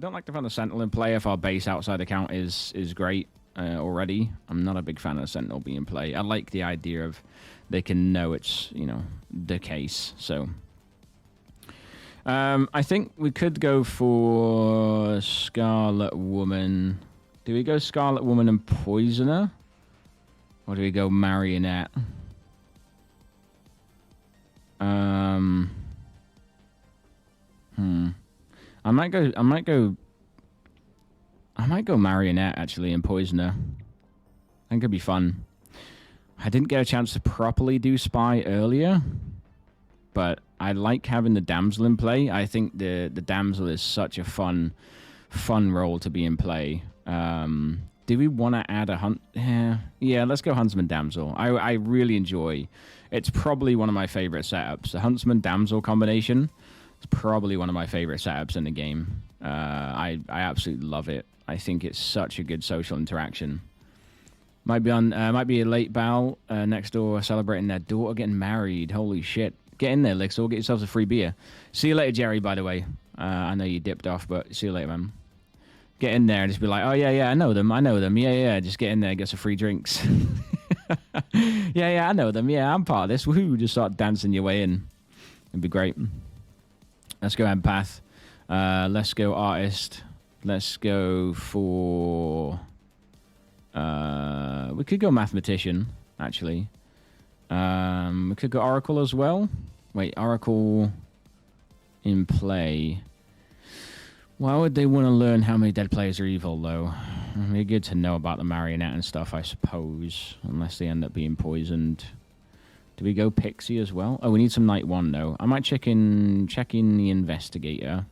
don't like the fact the Sentinel in play if our base outside account is great already. I'm not a big fan of the Sentinel being in play. I like the idea of they can know it's, you know, the case. So I think we could go for Scarlet Woman. Do we go Scarlet Woman and Poisoner? Or do we go Marionette? I might go Marionette actually and Poisoner. I think it'd be fun. I didn't get a chance to properly do Spy earlier, but I like having the Damsel in play. I think the Damsel is such a fun role to be in play. Do we want to add a hunt? Yeah, let's go Huntsman Damsel. I really enjoy. It's probably one of my favorite setups. The Huntsman Damsel combination is probably one of my favorite setups in the game. I absolutely love it. I think it's such a good social interaction. Might be a late bow next door celebrating their daughter getting married. Holy shit. Get in there, Lixor. Get yourselves a free beer. See you later, Jerry, by the way. I know you dipped off, but see you later, man. Get in there and just be like, oh, yeah, I know them. Yeah. Just get in there and get some free drinks. yeah, I know them. Yeah, I'm part of this. Woohoo. Just start dancing your way in. It'd be great. Let's go Empath. Let's go Artist. Let's go for... we could go Mathematician, actually. We could go Oracle as well. Wait, Oracle in play. Why would they want to learn how many dead players are evil, though? It'd be good to know about the Marionette and stuff, I suppose. Unless they end up being poisoned. Do we go Pixie as well? Oh, we need some Night 1, though. I might check in the Investigator.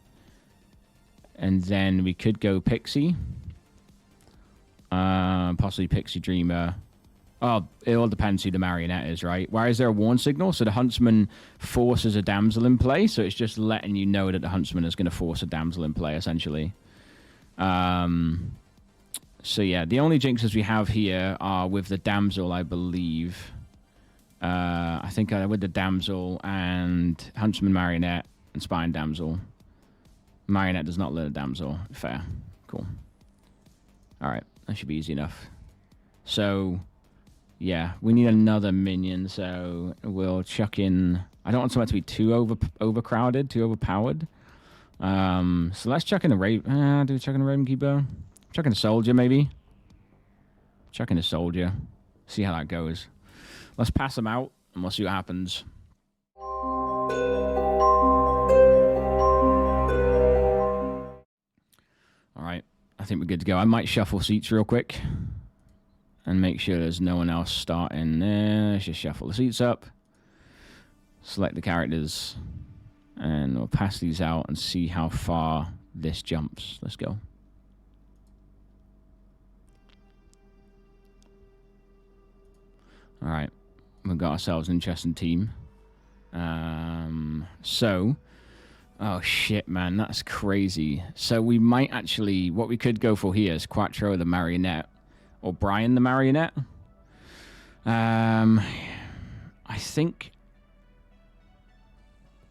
And then we could go Pixie. Possibly Pixie Dreamer. Oh, it all depends who the Marionette is, right? Why is there a warn signal? So the Huntsman forces a damsel in play, so it's just letting you know that the Huntsman is going to force a damsel in play, essentially. So yeah, the only jinxes we have here are with the damsel, I believe. I think with the damsel and Huntsman Marionette and Spy and Damsel. Marionette does not learn a damsel. Fair. Cool. Alright, that should be easy enough. So... yeah, we need another minion, so we'll chuck in... I don't want someone to be too overcrowded, too overpowered. So let's chuck in the Raven... do we chuck in the Raven Keeper? Chuck in a Soldier, maybe? Chuck in a Soldier. See how that goes. Let's pass them out, and we'll see what happens. Alright, I think we're good to go. I might shuffle seats real quick. And make sure there's no one else starting there. Let's just shuffle the seats up. Select the characters. And we'll pass these out and see how far this jumps. Let's go. Alright. We've got ourselves an interesting team. So... oh, shit, man. That's crazy. So we might actually... what we could go for here is Quattro the Marionette. Or Brian the Marionette. I think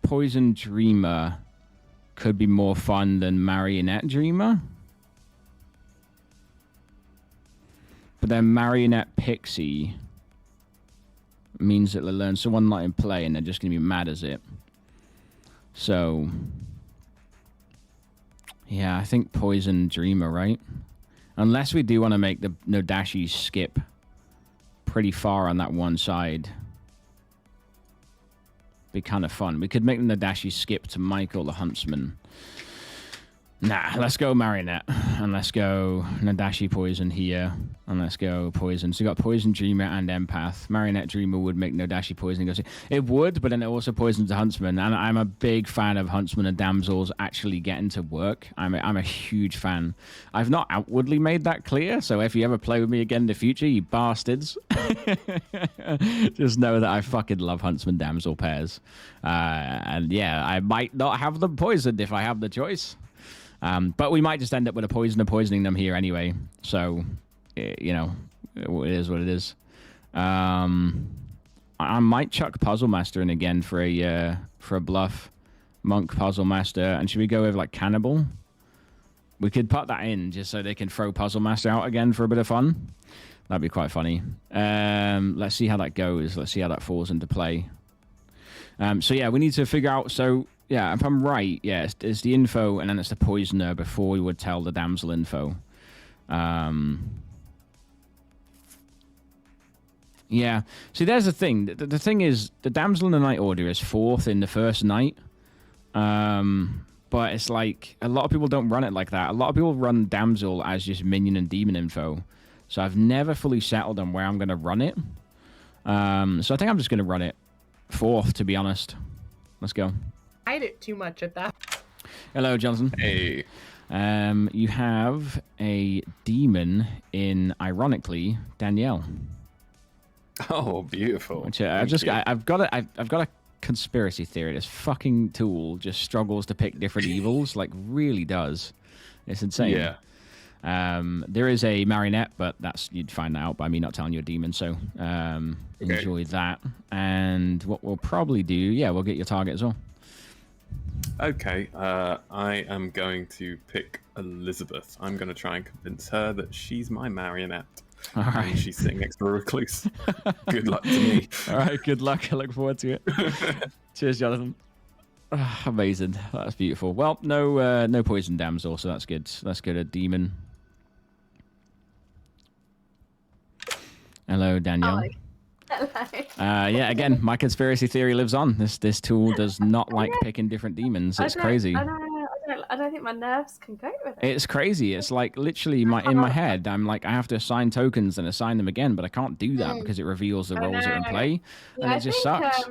Poison Dreamer could be more fun than Marionette Dreamer. But then Marionette Pixie means that they learn someone not in play and they're just going to be mad as it. So, yeah, I think Poison Dreamer, right? Unless we do want to make the Nodashi skip pretty far on that one side. Be kind of fun. We could make the Nodashi skip to Michael the Huntsman. Nah, let's go Marionette. And let's go Nodashi Poison here. And let's go Poison. So you got Poison Dreamer and Empath. Marionette Dreamer would make Nodashi Poison. It would, but then it also poisons the Huntsman. And I'm a big fan of Huntsman and Damsels actually getting to work. I'm a huge fan. I've not outwardly made that clear. So if you ever play with me again in the future, you bastards, just know that I fucking love Huntsman Damsel pairs. And yeah, I might not have them poisoned if I have the choice. But we might just end up with a poisoner poisoning them here anyway. So, you know, it is what it is. I might chuck Puzzle Master in again for a bluff. Monk Puzzle Master. And should we go with, like, Cannibal? We could put that in just so they can throw Puzzle Master out again for a bit of fun. That'd be quite funny. Let's see how that goes. Let's see how that falls into play. So yeah, we need to figure out. So yeah, if I'm right, yeah, it's the info and then it's the poisoner before we would tell the damsel info. Yeah. See, there's the thing. The thing is, the damsel in the night order is 4th in the first night. But it's like a lot of people don't run it like that. A lot of people run damsel as just minion and demon info. So I've never fully settled on where I'm going to run it. So I think I'm just going to run it 4th, to be honest. Let's go. I did too much at that. Hello, Johnson. Hey. You have a demon in, ironically, Danielle. Oh, beautiful. Which, I've got a conspiracy theory. This fucking tool just struggles to pick different evils, like really does. It's insane. Yeah. There is a marionette, but you'd find that out by me not telling you a demon. So enjoy that. And what we'll probably do, we'll get your target as well. Okay, I am going to pick Elizabeth. I'm going to try and convince her that she's my marionette. All right. And she's sitting next to a recluse. Good luck to me. All right, good luck. I look forward to it. Cheers, Jonathan. Amazing. That's beautiful. Well, no poison damsel, so that's good. Let's go to demon. Hello, Danielle. Hello. Yeah, again, my conspiracy theory lives on. This tool does not like picking different demons. It's crazy. I don't think my nerves can cope with it. It's crazy. It's like literally in my head, I'm like, I have to assign tokens and assign them again, but I can't do that because it reveals the roles that are in play, and it just sucks.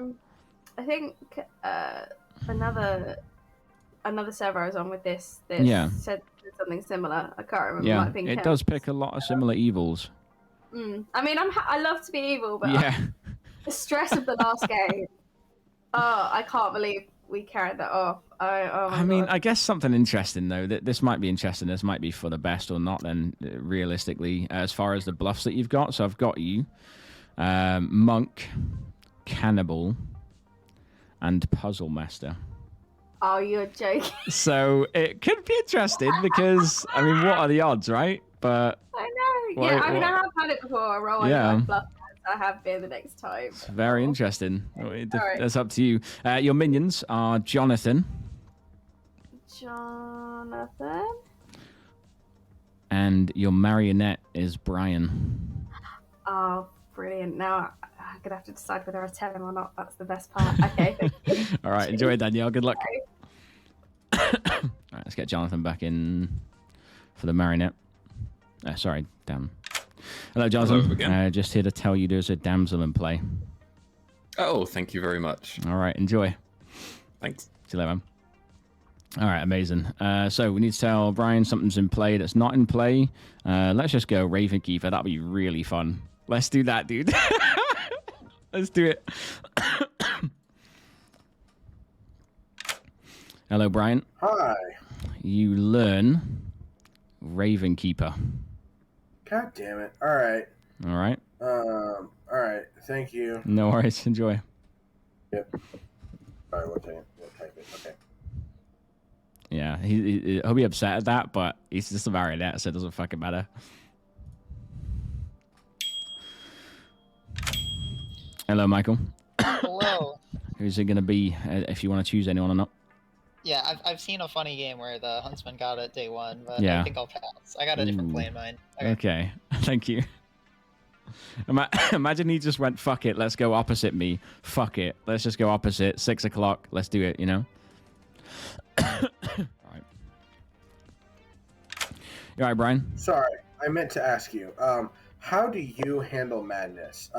I think another server I was on with this said something similar. I can't remember. Yeah, it does pick a lot of similar evils. I mean, I love to be evil, but yeah, the stress of the last game. Oh, I can't believe we carried that off. I mean, I guess something interesting though. This might be interesting. This might be for the best or not. Then realistically, as far as the bluffs that you've got, so I've got you, monk, cannibal, and puzzle master. Oh, you're joking. So it could be interesting because I mean, what are the odds, right? But I know. Yeah, I mean, I have had it before. I roll over bluff. I have been the next time. It's very interesting. Right. That's up to you. Your minions are Jonathan. And your marionette is Brian. Oh, brilliant. Now I'm going to have to decide whether I tell him or not. That's the best part. Okay. All right. Enjoy it, Danielle. Good luck. All right. Let's get Jonathan back in for the marionette. Sorry. Damn. Hello, Jonathan. Hello again. Just here to tell you there's a damsel in play. Oh, thank you very much. All right. Enjoy. Thanks. See you later, man. All right, amazing. So we need to tell Brian something's in play that's not in play. Let's just go Ravenkeeper. That'll be really fun. Let's do that, dude. Let's do it. Hello, Brian. Hi. You learn Ravenkeeper. God damn it. All right. All right. All right. Thank you. No worries. Enjoy. Yep. All right. We'll type it. Okay. Yeah, he'll be upset at that, but he's just a marionette, so it doesn't fucking matter. Hello, Michael. Hello. Who's it going to be, if you want to choose anyone or not? Yeah, I've seen a funny game where the huntsman got it day one, but Yeah. I think I'll pass. I got a different play in mind. Okay. Thank you. Imagine he just went, fuck it, let's go opposite me. Fuck it, let's just go opposite. 6 o'clock, let's do it, you know? Alright. You alright, Brian? Sorry, I meant to ask you. How do you handle madness?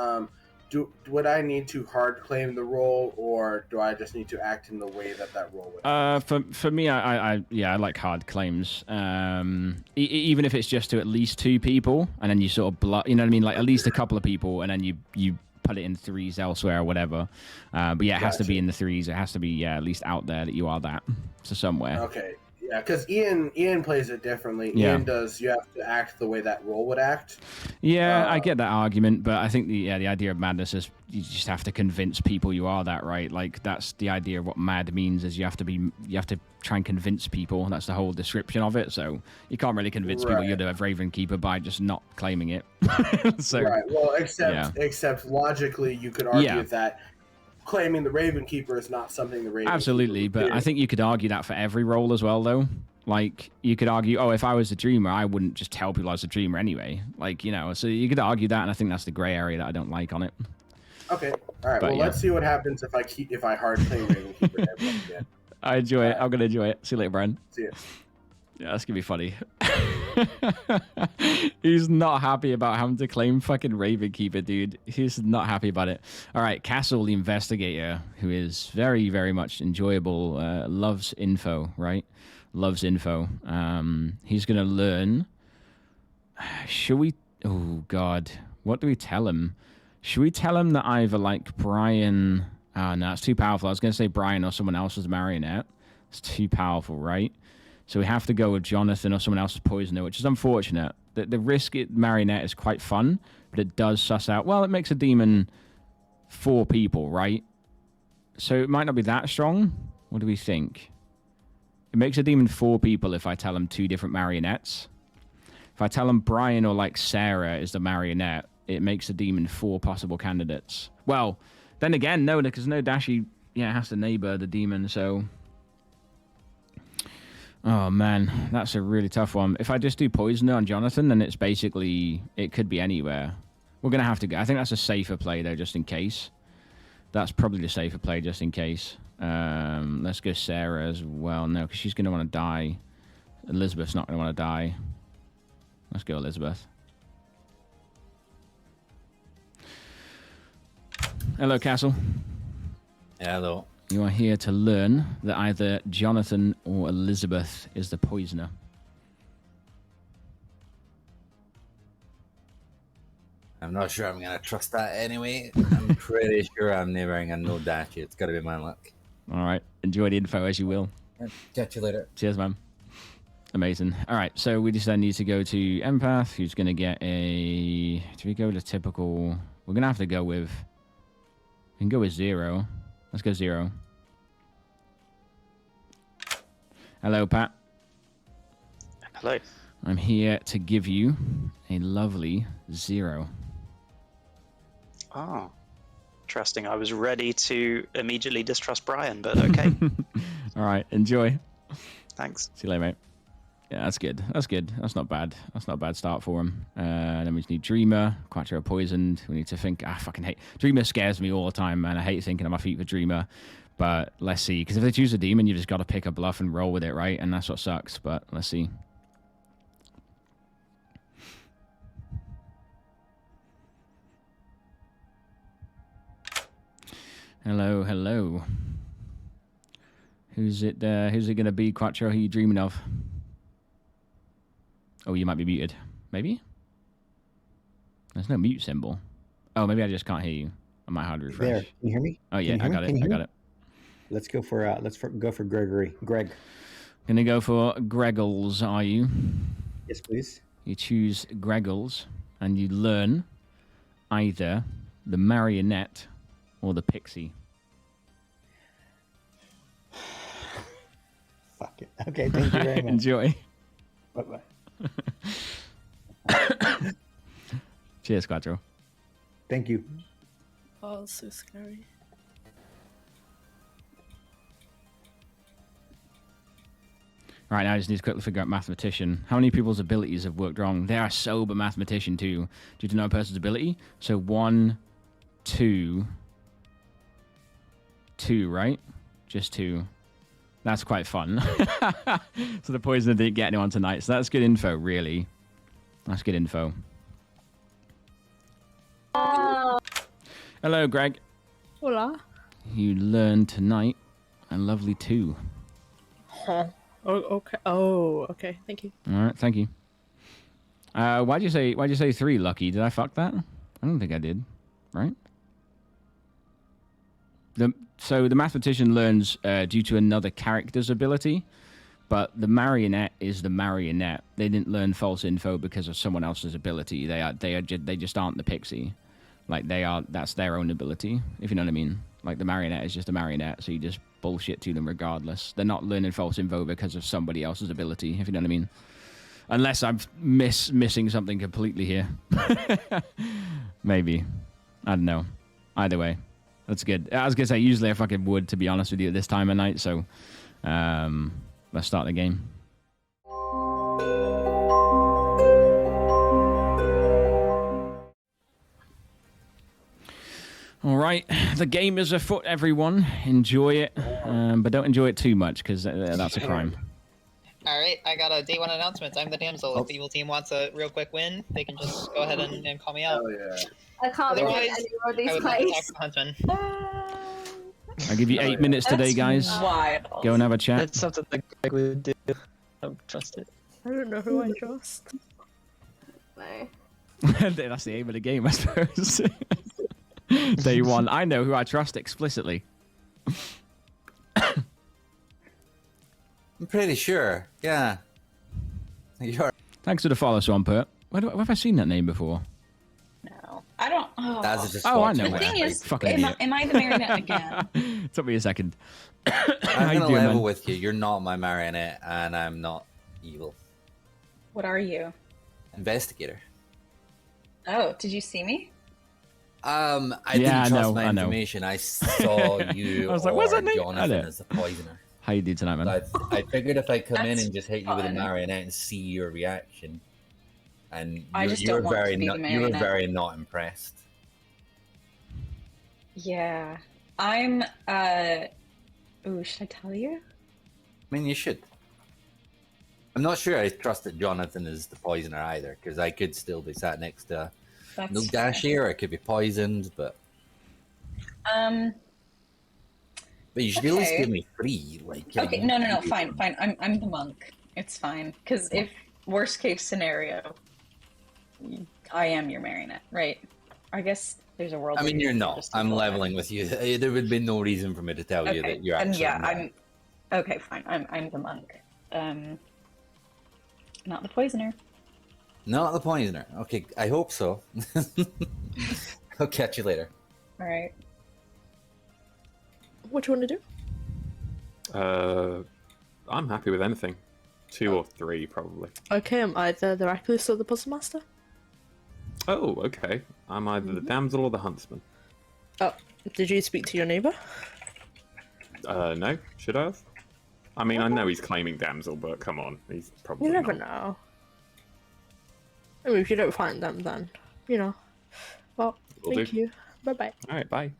Would I need to hard claim the role, or do I just need to act in the way that role would? For me, I like hard claims. Even if it's just to at least 2 people, and then you sort of you know what I mean, like at least a couple of people, and then you put it in 3s elsewhere or whatever. But yeah, it has to be in the 3s. It has to be at least out there that you are that. So somewhere. Okay. Yeah, because Ian plays it differently. Yeah. Ian does. You have to act the way that role would act. Yeah, I get that argument, but I think the idea of madness is you just have to convince people you are that, right? Like that's the idea of what mad means is you have to try and convince people. That's the whole description of it. So you can't really convince people you're the Raven Keeper by just not claiming it. So, right. Well, except logically, you could argue that claiming the Raven Keeper is not something the Raven absolutely, Keeper but did. I think you could argue that for every role as well, though. Like you could argue, oh, if I was a dreamer, I wouldn't just tell people I was a dreamer anyway. Like so you could argue that, and I think that's the gray area that I don't like on it. Okay, all right. But let's see what happens if I hard claim Raven Keeper again. I enjoy it. I'm gonna enjoy it. See you later, Brian. See ya. Yeah, that's gonna be funny. He's not happy about having to claim fucking Raven Keeper, dude. He's not happy about it. All right, Castle, the investigator, who is very, very much enjoyable, loves info, right? Loves info. He's gonna learn. Should we? Oh God, what do we tell him? Should we tell him that either like Brian? Oh no, it's too powerful. I was gonna say Brian or someone else was marionette. It's too powerful, right? So we have to go with Jonathan or someone else's poisoner, which is unfortunate. The risk at marionette is quite fun, but it does suss out. Well, it makes a demon 4 people, right? So it might not be that strong. What do we think? It makes a demon 4 people if I tell him 2 different marionettes. If I tell him Brian or like Sarah is the marionette, it makes a demon 4 possible candidates. Well, then again, no, because no Dashi has to neighbor the demon, so... Oh, man, that's a really tough one. If I just do Poisoner on Jonathan, then it's basically... It could be anywhere. We're going to have to go... I think that's a safer play, though, just in case. That's probably the safer play, just in case. Let's go Sarah as well. No, because she's going to want to die. Elizabeth's not going to want to die. Let's go Elizabeth. Hello, Castle. Hello. You are here to learn that either Jonathan or Elizabeth is the poisoner. I'm not sure I'm going to trust that anyway. I'm pretty sure I'm neighboring a no dash. It's got to be my luck. All right. Enjoy the info as you will. Catch you later. Cheers, man. Amazing. All right. So we just then need to go to Empath, who's going to get a... Do we go to typical... We're going to have to go with... We can go with 0. Let's go 0. Hello, Pat. Hello. I'm here to give you a lovely 0. Oh, interesting. I was ready to immediately distrust Brian, but okay. All right, enjoy. Thanks. See you later, mate. Yeah, that's good. That's good. That's not bad. That's not a bad start for him. Then we just need Dreamer. Quattro poisoned. We need to think. I fucking hate... Dreamer scares me all the time, man. I hate thinking on my feet for Dreamer. But let's see. Because if they choose a demon, you just got to pick a bluff and roll with it, right? And that's what sucks. But let's see. Hello, hello. Who's it going to be, Quattro? Who are you dreaming of? Oh, you might be muted. Maybe? There's no mute symbol. Oh, maybe I just can't hear you. I might hard refresh. There. Can you hear me? Oh, yeah, I got it. I got it. Let's go for Gregory. Greg. Gonna go for Greggles, are you? Yes, please. You choose Greggles, and you learn either the marionette or the pixie. Fuck it. Okay, thank you very much. Enjoy. Bye-bye. Cheers, Quattro. Thank you. Oh, so scary. All right, now I just need to quickly figure out mathematician. How many people's abilities have worked wrong? They are sober mathematician too. Due to know a person's ability. So 1, 2, 2, right? Just 2. That's quite fun. So the poisoner didn't get anyone tonight. So that's good info, really. That's good info. Hello, Greg. Hola. You learned tonight a lovely 2. Huh. Oh, okay. Oh, okay. Thank you. All right, thank you. Why'd you say 3, Lucky? Did I fuck that? I don't think I did. Right? So the mathematician learns due to another character's ability, But the marionette is the marionette. They didn't learn false info because of someone else's ability. They just aren't the pixie. Like that's their own ability, if you know what I mean. Like the marionette is just a marionette, so you just bullshit to them regardless. They're not learning false info because of somebody else's ability, if you know what I mean. Unless I'm missing something completely here. Maybe. I don't know. Either way, that's good. I was gonna say usually I fucking would, to be honest with you, at this time of night. So let's start the game. All right, the game is afoot, everyone. Enjoy it, but don't enjoy it too much because that's a crime. All right, I got a day one announcement. I'm the damsel. If the evil team wants a real quick win, they can just go ahead and call me out. Oh yeah. I can't be Otherwise, any more of these I would love to talk plays. to Huntsman. I'll give you 8 minutes today, guys. Wild. Go and have a chat. That's something that Greg would do. I don't trust it. I don't know who I trust. No. That's the aim of the game, I suppose. Day one. I know who I trust explicitly. I'm pretty sure. Yeah. You're... Thanks for the follow, Swampert. Where have I seen that name before? No, I don't. Oh, That's just I know. the thing is, Fucking am I the marionette again? Took me a second. I'm gonna level with you. You're not my marionette, and I'm not evil. What are you? Investigator. Oh, did you see me? I didn't trust my information. I saw you. I was like, what's that name? Jonathan as the poisoner. How you do tonight, man? I figured if I come in That's and just hit you with a fun. marionette and see your reaction, and I just don't want to be the you were marionette. very not impressed. Yeah, I'm. Ooh, should I tell you? I mean, you should. I'm not sure I trusted Jonathan as the poisoner either, because I could still be sat next to no dash here. I could be poisoned, but you should at least give me 3. Like, Okay, no, fine. I'm the monk. It's fine, because if worst case scenario, I am your marionette, right? I guess there's a world. I mean, where you're you not. just I'm ignore leveling with you. There would be no reason for me to tell you that you're and actually. yeah, not. I'm. Okay, fine. I'm the monk. Not the poisoner. Not the poisoner. Okay, I hope so. I'll catch you later. All right. What do you want to do? I'm happy with anything. 2 or 3, probably. Okay, I'm either the Recluse or the Puzzle Master. Oh, okay. I'm either the damsel or the huntsman. Oh, did you speak to your neighbour? No. Should I have? I mean, I know he's claiming damsel, but come on. He's probably You never not. know. I mean, if you don't find them, then, you know. Well, Will thank do. you. Bye-bye. Alright, bye.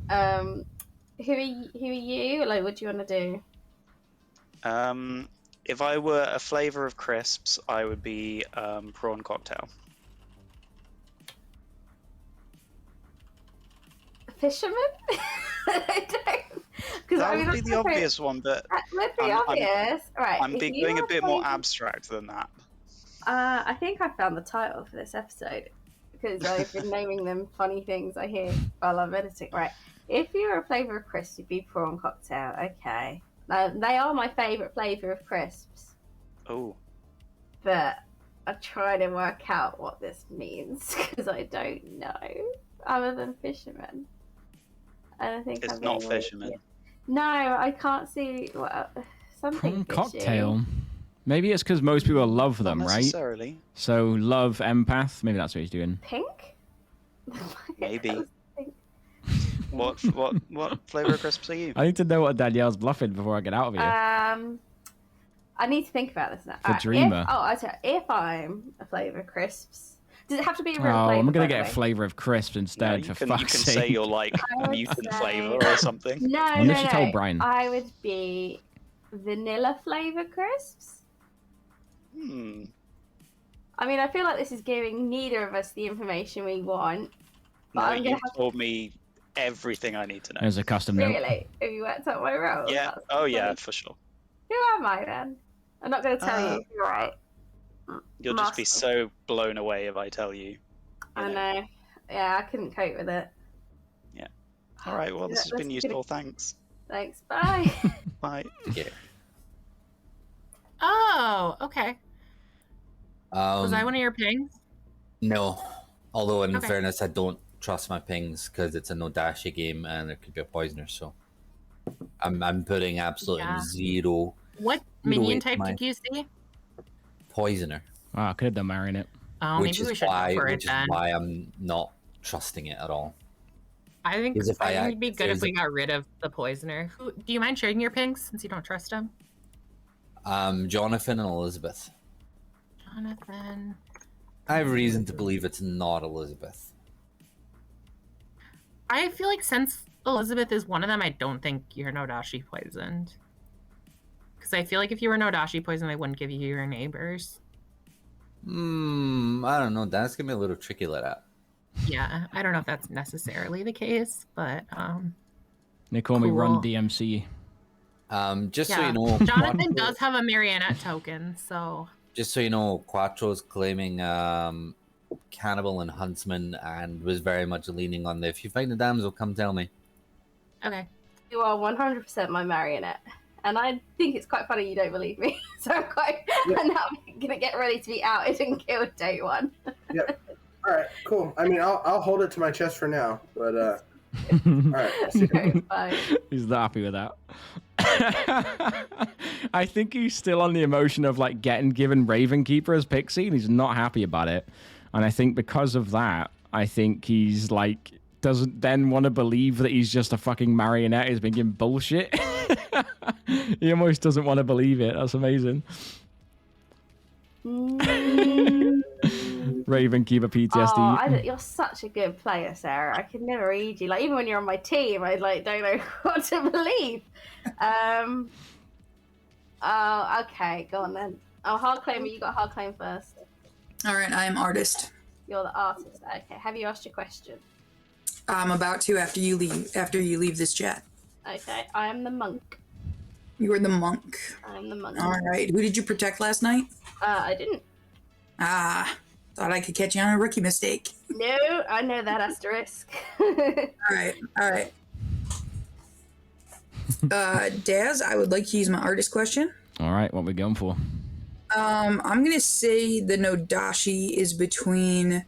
Who are you? Like, what do you want to do? If I were a flavour of crisps, I would be prawn cocktail. Fisherman? I don't. That would be the obvious one, but That would be obvious. Right. I'm going a bit more abstract than that. I think I found the title for this episode because I've been naming them funny things I hear while I'm editing. Right. If you were a flavour of crisps, you'd be prawn cocktail. Okay. Now, they are my favourite flavour of crisps. Oh. But I'm trying to work out what this means because I don't know. Other than fisherman. I don't think It's I'm not being fisherman. weird. No, I can't see something. Prawn cocktail. Maybe it's because most people love them, Not right? necessarily. So love empath. Maybe that's what he's doing. Pink? Maybe. What flavour of crisps are you? I need to know what Danielle's bluffing before I get out of here. I need to think about this now. For Dreamer. If I'm a flavour of crisps, does it have to be a real Oh, flavour? I'm gonna by the get a way? flavour of crisps instead, You for can fuck's say sake. you're like I would mutant say- flavour or something. No, Why don't no, you no. tell Brian? I would be vanilla flavour crisps. Hmm. I mean, I feel like this is giving neither of us the information we want. But No, I'm gonna you have told me everything I need to know. There's a custom to... note. Really? Have you worked out my role? Yeah. That's Oh, yeah, funny. for sure. Who am I then? I'm not going to tell you. You're right. You'll just be Master. so blown away if I tell you. I know. Yeah, I couldn't cope with it. Yeah. All right. Well, this has been useful. Thanks. Thanks. Bye. Bye. Yeah. Oh, okay. Was I one of your pings? No. Although, in Okay. fairness, I don't trust my pings because it's a no dashi game and it could be a poisoner. So I'm putting absolutely Yeah. zero. What zero minion weight type my did you see? poisoner. Oh, I could have done marionette. Oh, which maybe we is should why, go for it which is then. why I'm not trusting it at all. I think Because if I it'd be act- good if there's we got rid of the poisoner. Do you mind sharing your pings since you don't trust him? Jonathan and Elizabeth. Jonathan. I have reason to believe it's not Elizabeth. I feel like since Elizabeth is one of them, I don't think you're Nodashi poisoned. Because I feel like if you were Nodashi poisoned, they wouldn't give you your neighbors. I don't know. That's gonna be a little tricky like that. Yeah, I don't know if that's necessarily the case, but They call me Run Cool. DMC. Just so yeah. you know, Jonathan does have a marionette token, so just so you know, Quattro's claiming cannibal and huntsman, and was very much leaning on the "if you find the damsel, come tell me." okay. You are 100% my marionette. And I think it's quite funny you don't believe me. So I'm now I'm going to get ready to be outed and killed day one. Yep. All right, cool. I mean, I'll hold it to my chest for now, but all right. Bye. He's not happy with that. I think he's still on the emotion of like getting given Ravenkeeper as Pixie, and he's not happy about it. And I think because of that, I think he's like doesn't then want to believe that he's just a fucking marionette. He's been given bullshit. He almost doesn't want to believe it. That's amazing. Ravenkeeper PTSD. You're such a good player, Sarah. I could never read you. Like even when you're on my team, I like don't know what to believe. Okay, go on then. Oh, hard claimer, you got hard claim first. All right, I am artist. You're the artist. Okay, have you asked your question? I'm about to after you leave this chat. Okay, I am the monk. You are the monk. I'm the monk. All right. Who did you protect last night? I didn't. Ah, thought I could catch you on a rookie mistake. No, I know that asterisk. All right. Daz, I would like to use my artist question. All right, what we going for? I'm gonna say the Nodashi is between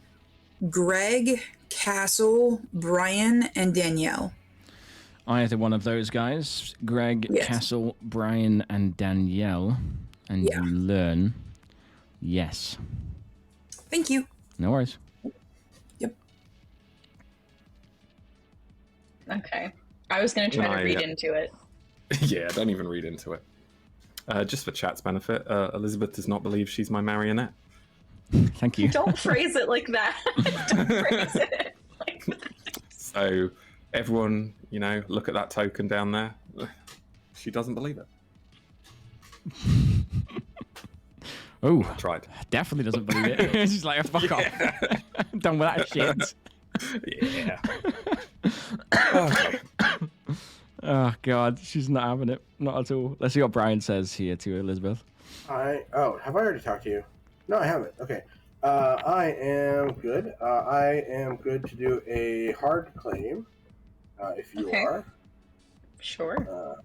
Greg, Castle, Brian, and Danielle. Either one of those guys, Greg, Yes. Castle, Brian, and Danielle, and Yeah. you learn. Yes. Thank you. No worries. Okay. I was going to try to read into it. Yeah, don't even read into it. Just for chat's benefit, Elizabeth does not believe she's my marionette. Thank you. Don't phrase it like that. Don't phrase it like that. So everyone, look at that token down there. She doesn't believe it. Oh, I tried. Definitely doesn't believe it. She's like, fuck off. Done with that shit. Yeah. Oh, God. She's not having it. Not at all. Let's see what Brian says here to Elizabeth. Have I already talked to you? No, I haven't. Okay. I am good. I am good to do a hard claim, if you are. Sure.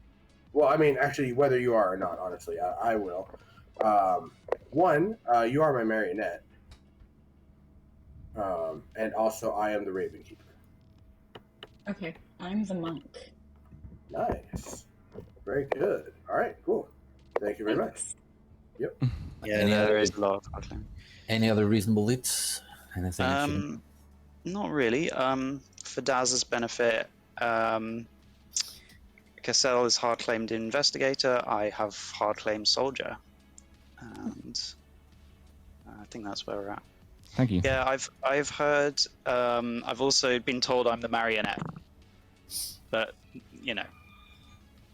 Well, I mean, actually, whether you are or not, honestly, I will. One, you are my marionette. And also, I am the Ravenkeeper. Okay, I'm the monk. Nice. Very good. All right, cool. Thank you very much. Yep. Yeah, there is a lot of hard claim. Any other reasonable leads? Anything? I shouldn't- Not really. For Daz's benefit, Cassell is hard claimed investigator. I have hard claimed soldier, and I think that's where we're at. Thank you. Yeah, I've heard. I've also been told I'm the marionette, but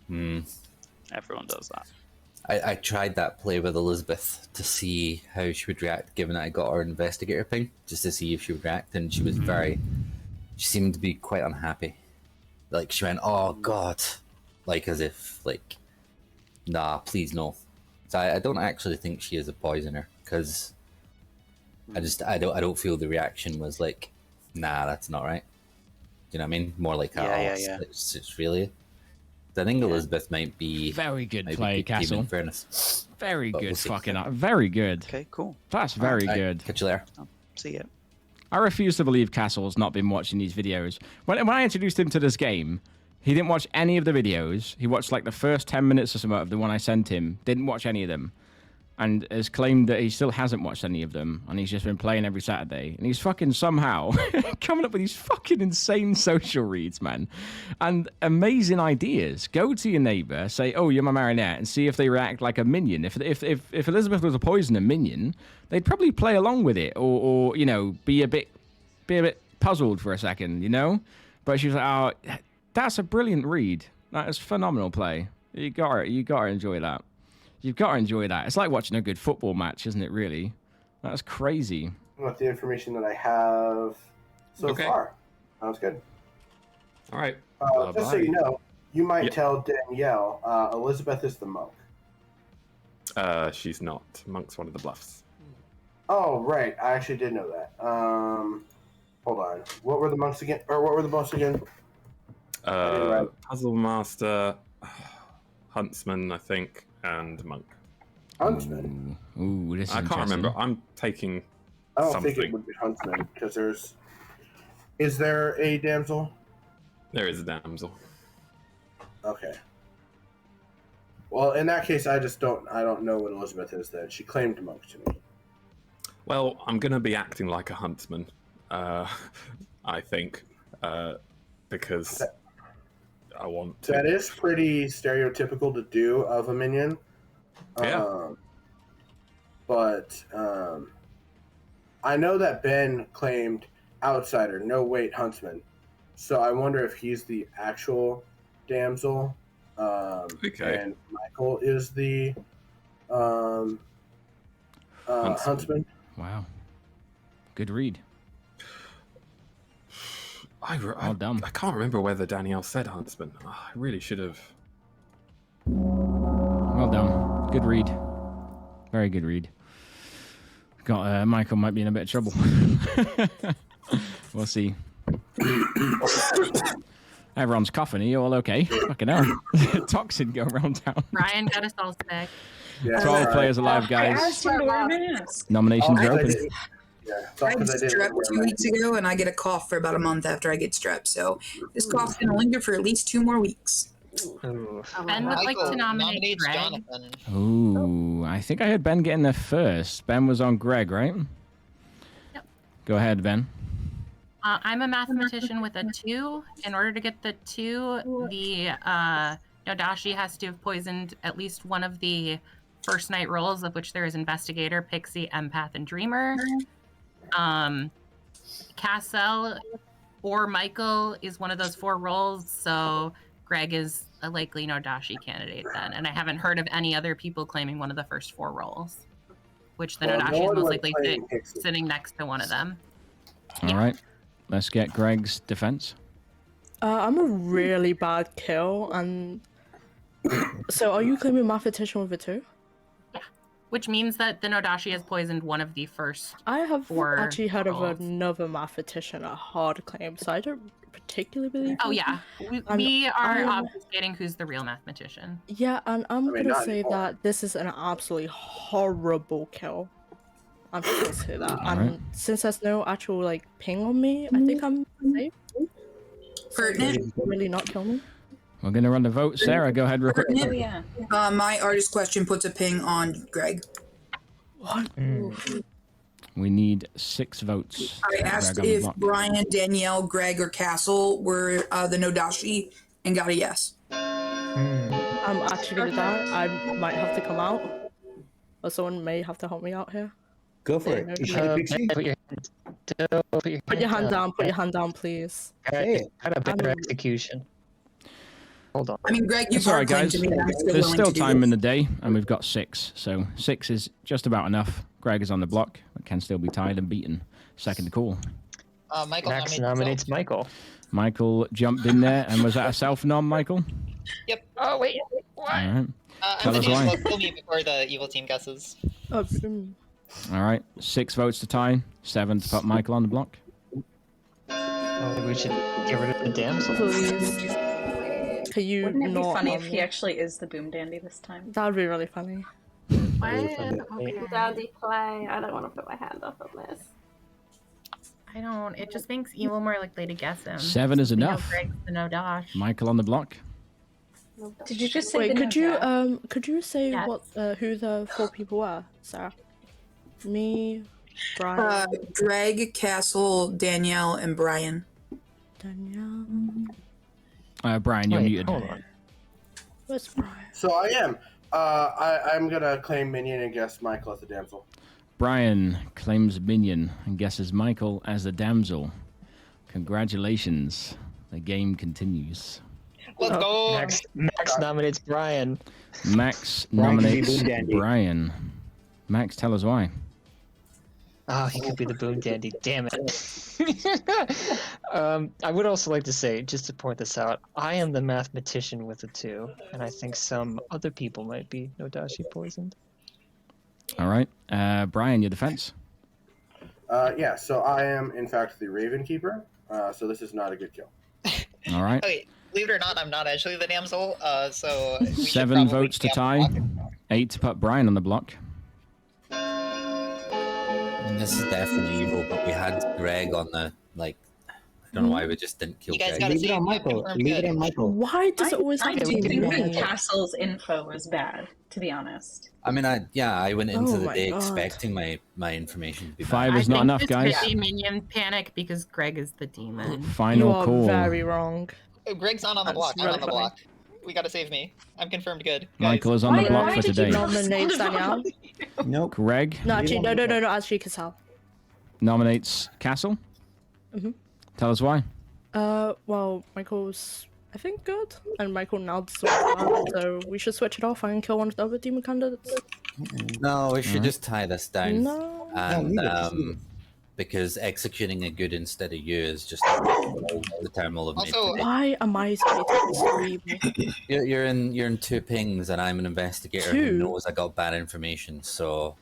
everyone does that. I tried that play with Elizabeth to see how she would react, given that I got her investigator ping, just to see if she would react, and she was she seemed to be quite unhappy. Like, she went, "Oh, God," like as if, like, nah, please no. So I don't actually think she is a poisoner, because I don't feel the reaction was like, nah, that's not right. Do you know what I mean? More like, Yeah. It's really. I think Elizabeth might be very good might be play, peak team, Castle. in fairness. Very But good, we'll see. very good. Okay, cool. That's very Alright, good. Catch you later. See ya. I refuse to believe Castle's not been watching these videos. When I introduced him to this game, he didn't watch any of the videos. He watched like the first 10 minutes or something of the one I sent him. Didn't watch any of them. And has claimed that he still hasn't watched any of them. And he's just been playing every Saturday. And he's fucking somehow coming up with these fucking insane social reads, man. And amazing ideas. Go to your neighbor, say, oh, you're my marionette, and see if they react like a minion. If Elizabeth was a poisoner minion, they'd probably play along with it. Or you know, be a bit puzzled for a second, you know? But she was like, oh, that's a brilliant read. That is phenomenal play. You gotta enjoy that. You've got to enjoy that. It's like watching a good football match, isn't it, really? That's crazy. With the information that I have so far. Sounds good. All right. Just so you know, you might tell Danielle, Elizabeth is the monk. She's not. Monk's one of the bluffs. Oh, right. I actually did know that. Hold on. What were the monks again? Or what were the buffs again? Puzzle Master, Huntsman, I think, and Monk. Huntsman? Ooh, this is I can't remember. I'm taking I don't something. think it would be Huntsman, because there's... Is there a damsel? There is a damsel. Okay. Well, in that case, I don't know what Elizabeth is then. She claimed monk to me. Well, I'm going to be acting like a huntsman, I think, because I want to. That is pretty stereotypical to do of a minion. Yeah. But I know that Ben claimed outsider, no weight huntsman. So I wonder if he's the actual damsel. Okay. And Michael is the huntsman. Wow. Good read. Well done. I can't remember whether Danielle said huntsman. Oh, I really should have. Well done. Good read. Very good read. Got Michael might be in a bit of trouble. We'll see. Everyone's coughing. Are you all okay? Fucking hell. Toxin go around town. Ryan got us all sick. 12 players alive, guys. Nominations are open. I had strep 2 weeks ago, and I get a cough for about a month after I get strep. So this cough's gonna linger for at least 2 more weeks. Ben would like to nominate Greg. Jonathan. Ooh, I think I heard Ben getting there first. Ben was on Greg, right? Yep. Go ahead, Ben. I'm a mathematician with a 2. In order to get the 2, the Nodashi has to have poisoned at least one of the first night rolls, of which there is Investigator, Pixie, Empath, and Dreamer. Cassel or Michael is one of those 4 rolls, so Greg is a likely Nodashi candidate then. And I haven't heard of any other people claiming one of the first 4 rolls, which the Nodashi is most likely sitting next to one of them. All right. Let's get Greg's defense. I'm a really bad kill, and so are you claiming mathematician with a 2? Yeah, which means that the Nodashi has poisoned one of the first. I have 4 actually heard rolls. of another mathematician, a hard claim, so I don't particularly believe. Oh him. yeah, we are obfuscating who's the real mathematician. Yeah, and I'm mean, gonna not say anymore. that this is an absolutely horrible kill. I'm just gonna say that. And since there's no actual like ping on me, I think I'm safe. Pertinent. So really not kill me. We're going to run the vote. Sarah, go ahead real quick. Pertinent. Oh yeah. My artist question puts a ping on Greg. What? We need 6 votes. I asked Greg on the if block. Brian, Danielle, Greg, or Castle were the Nodashi and got a yes. I'm actually gonna die. I might have to come out, or someone may have to help me out here. Go for it. You should have Pixie. Put your hand down. Put your hand down, please. Hey. Had a better execution. Hold on. I mean, Greg, you've It's all right, hard claimed guys. to me that I'm still There's willing still to do time this. in the day, and we've got 6. So 6 is just about enough. Greg is on the block, but can still be tied and beaten. Second call. Michael Max nominates nominates Michael. Michael jumped in there, and was that a self-nom, Michael? Yep. Oh wait, what? All right. I'm the us why. damsel. Kill me before the evil team guesses. All right. 6 votes to tie. 7 to put Michael on the block. Oh, we should get rid of the damsel. Please. can you Wouldn't it be not funny on if he me? actually is the Boom Dandy this time? That would be really funny. Dandy play. I don't want to put my hand up on this. I don't. It just makes Evil more likely to guess him. 7 is We know enough. Greg's the no dosh. Michael on the block. Did you just say Wait, the could you say Yes. what who the 4 people were, Sarah? Me, Brian, Greg, Castle, Danielle, and Brian. Danielle. Brian, you're Wait, muted. hold on. Where's Brian? So I am. I'm gonna claim minion and guess Michael as the damsel. Brian claims minion and guesses Michael as the damsel. Congratulations. The game continues. Let's go. Max nominates Brian. Max Brian can be nominates Boom Dandy. Brian. Max, tell us why. Oh, he could be the Boom Dandy. Damn it. I would also like to say, just to point this out, I am the mathematician with the 2, and I think some other people might be Nodashi poisoned. All right. Brian, your defense? Yeah, so I am, in fact, the Raven Keeper. So this is not a good kill. All right. Okay, believe it or not, I'm not actually the damsel. So we should 7 probably votes to be on the tie. block. 8 to put Brian on the block. And this is definitely evil, but we had Greg on the, I don't know why we just didn't kill You guys Greg. gotta Leave it see on if Michael. confirmed Leave it good. on Michael. Why does it always I have to do be think me? Castle's info was bad, to be honest. I mean, I went into Oh the my day God. expecting my information to be 5 bad. is not enough, guys. Could be minion panic because Greg is the demon. You Final are call. very wrong. Oh, Greg's not on the That's block. I'm really on the funny. block. We gotta save me. I'm confirmed good. Guys. Michael is on the block for did today. you nominate Danielle? Nope. Greg No, actually, no. Actually, Cassell. nominates Castle. Mhm. Tell us why. Well, Michael's, I think, good, and Michael now does well, so we should switch it off and kill one of the other demon candidates. No, we should just tie this down. No. And leave it, just leave it. because executing a good instead of you is just the term will have made Also, today. Why am I so evil? You're in 2 pings, and I'm an investigator who 2? knows I got bad information. So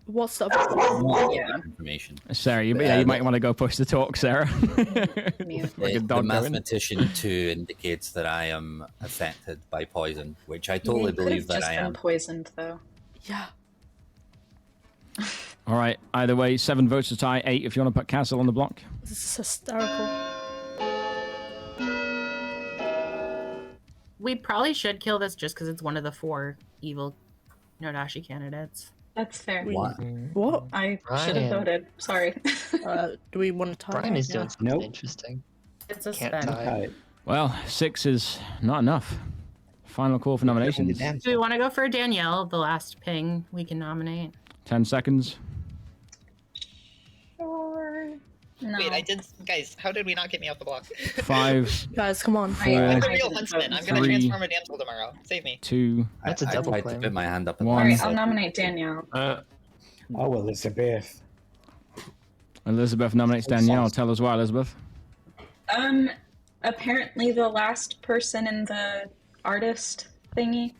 What's the I other? got bad information. Sarah, you might want to go push the talk, Sarah. Like a The dog going. mathematician 2 indicates that I am affected by poison, which I totally He could believe have that just I been am. poisoned, though. Yeah. All right. Either way, 7 votes to tie. 8 if you want to put Castle on the block. This is hysterical. We probably should kill this just because it's one of the 4 evil Nodashi candidates. That's fair. What? What? I should have Brian. voted. Sorry. Do we want to tie? Brian is Yeah. doing something Nope. interesting. It's a Can't spend. tie. Well, 6 is not enough. Final call for nominations. Do we want to go for Danielle, the last ping we can nominate? 10 seconds. Sure. No. wait, I did. Guys, how did we not get me off the block? 5, Guys, come on. 4, I'm the I real didn't huntsman. vote. I'm gonna 3, transform a damsel tomorrow. Save me. 2, That's a I double tried to claim. put my hand up. And One. Alright, said- I'll nominate Danielle. Oh, Elizabeth. Elizabeth nominates Danielle. Tell us why, Elizabeth. Apparently the last person in the artist thingy.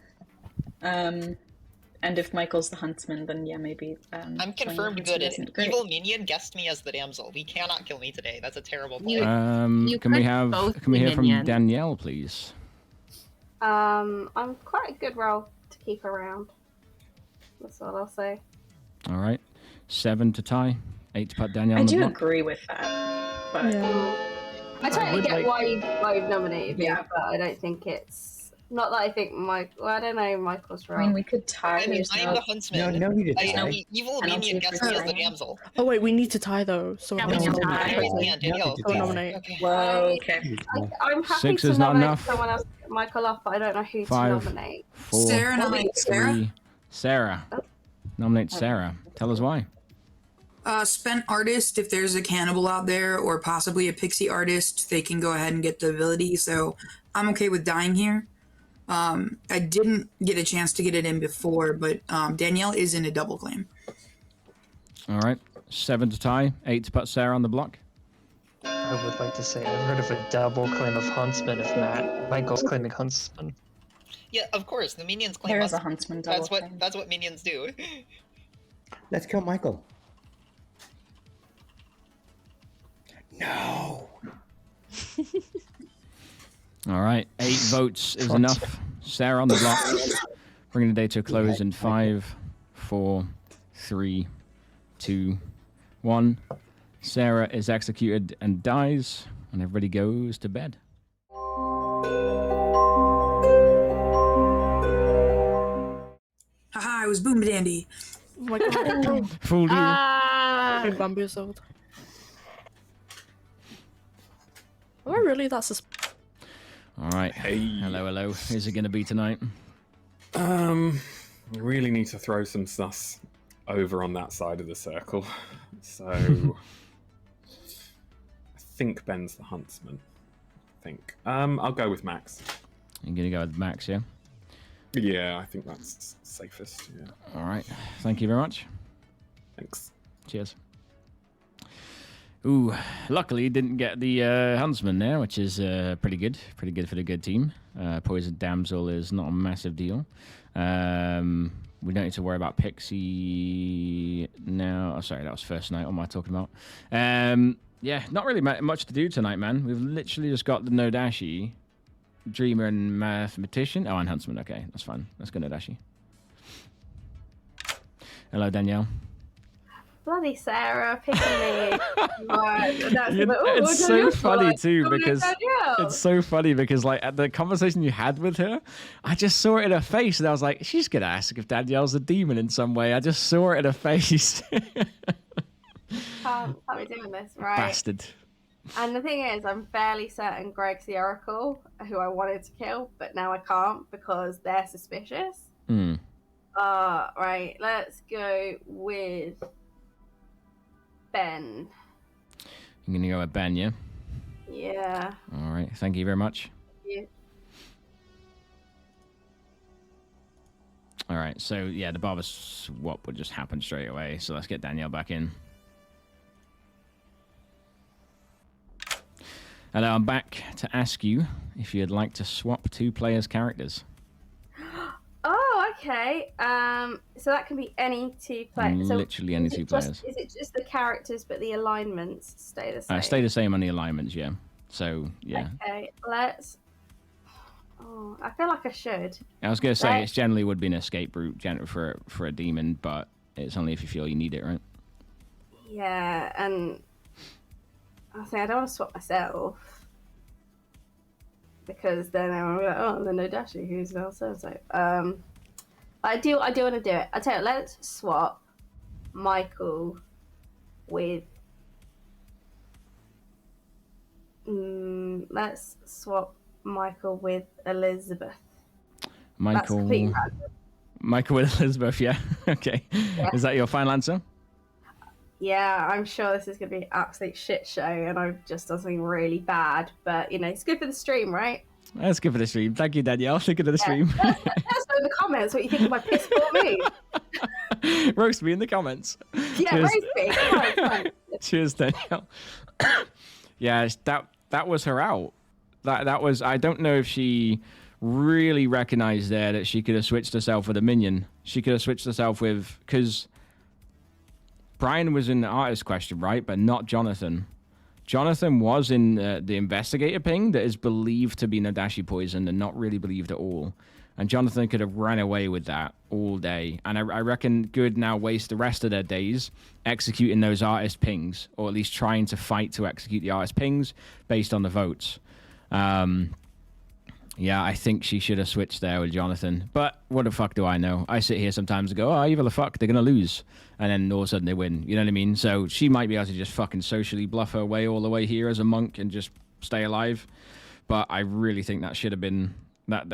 And if Michael's the huntsman, then yeah, maybe. I'm confirmed Swing good. isn't And great. evil minion guessed me as the damsel. We cannot kill me today. That's a terrible play. You Can we could have? both Can we be hear from minion. Danielle, please? I'm quite a good role to keep around. That's what I'll say. All right. 7 to tie. 8 to put Danielle I on the do block. agree with that. But I totally would get like- why you've nominated me, Yeah. but I don't think it's not that I think Well, I don't know. Michael's I wrong. mean, we could tie. I mean, There's I'm no- the huntsman. No need to I, tie. evil Penalty minion for guessed me as the trying. damsel. Oh wait, we need to tie though. So Yeah, we can tie. Yeah, Danielle. Go nominate. Whoa, okay. I'm happy 6 to is not nominate enough. someone else, Michael off, but I don't know who 5, to nominate. 4, Sarah nominates Sarah. 3. Sarah. Nominate Sarah. Tell us why. Spent artist, if there's a cannibal out there or possibly a pixie artist, they can go ahead and get the ability. So I'm okay with dying here. I didn't get a chance to get it in before, but Danielle is in a double claim. All right. 7 to tie. 8 to put Sarah on the block. I would like to say I've heard of a double claim of huntsman if Michael's claiming huntsman. Yeah, of course. The minions claim There is us. a huntsman double claim. That's what minions do. Let's kill Michael. No. All right, 8 votes is enough. Sarah on the block, bringing the day to a close in 5, 4, 3, 2, 1. Sarah is executed and dies, and everybody goes to bed. Haha, I was boom dandy. Oh my god. Fooled you. I'm bamboozled. Am I really that suspicious? All right. Hey. Hello, hello. Is it going to be tonight? We really need to throw some sus over on that side of the circle. So I think Ben's the huntsman. I think. I'll go with Max. You're going to go with Max, yeah? Yeah, I think that's safest. Yeah. All right. Thank you very much. Thanks. Cheers. Ooh, luckily didn't get the huntsman there, which is pretty good. Pretty good for the good team. Poisoned Damsel is not a massive deal. We don't need to worry about Pixie now. Oh, sorry, that was first night. What am I talking about? Yeah, not really much to do tonight, man. We've literally just got the Nodashi, Dreamer, and Mathematician. Oh, and Huntsman. Okay, that's fine. Let's go Nodashi. Hello, Danielle. Bloody Sarah picking me. It's so funny too because it's so funny because like at the conversation you had with her, I just saw it in her face and I was like, she's gonna ask if Danielle's a demon in some way. I just saw it in her face. Can't be doing this, right? Bastard. And the thing is, I'm fairly certain Greg's the Oracle, who I wanted to kill, but now I can't because they're suspicious. Right, let's go with Ben. You're gonna go with Ben, yeah? Yeah. All right, thank you very much. Yeah. All right, so yeah, the barber swap would just happen straight away. So let's get Danielle back in. Hello, I'm back to ask you if you'd like to swap 2 players' characters. Oh, okay. So that can be any 2 players. So literally any 2 players. Is it just the characters, but the alignments stay the same? Stay the same on the alignments, yeah. So yeah. Okay, let's. Oh, I feel like I should. I was gonna say it generally would be an escape route for a demon, but it's only if you feel you need it, right? Yeah, and I think I don't want to swap myself because then I'm like, oh, the Nodashi, who's now so. I do want to do it. I tell you, let's swap Michael with. Let's swap Michael with Elizabeth. Michael with Elizabeth, yeah. Okay. Yeah. Is that your final answer? Yeah, I'm sure this is going to be an absolute shit show and I've just done something really bad. But, you know, it's good for the stream, right? That's good for the stream. Thank you, Danielle. Thank you to the stream. Let us know in the comments what you think of my piss poor move. Roast me in the comments. Yeah, cheers. Roast me. Come on. Cheers, Danielle. Yeah, that was her out. That was. I don't know if she really recognized there that she could have switched herself with a minion. She could have switched herself with because Brian was in the artist question, right? But not Jonathan. Jonathan was in the investigator ping that is believed to be Nodashi poison and not really believed at all. And Jonathan could have ran away with that all day. And I reckon Good now waste the rest of their days executing those artist pings, or at least trying to fight to execute the artist pings based on the votes. Yeah, I think she should have switched there with Jonathan. But what the fuck do I know? I sit here sometimes and go, oh, evil the fuck, they're going to lose. And then all of a sudden they win. You know what I mean? So she might be able to just fucking socially bluff her way all the way here as a monk and just stay alive. But I really think that should have been... that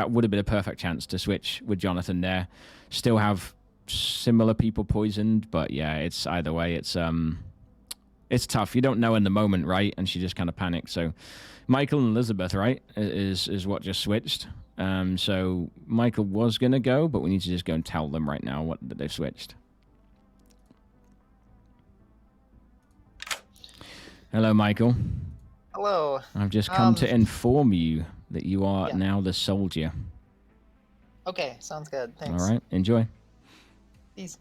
would have been a perfect chance to switch with Jonathan there. Still have similar people poisoned, but yeah, it's either way. It's tough. You don't know in the moment, right? And she just kind of panicked. So Michael and Elizabeth, right, is what just switched. So Michael was gonna go, but we need to just go and tell them right now that they've switched. Hello, Michael. Hello. I've just come to inform you that you are now the soldier. Okay, sounds good. Thanks. All right, enjoy. Peace.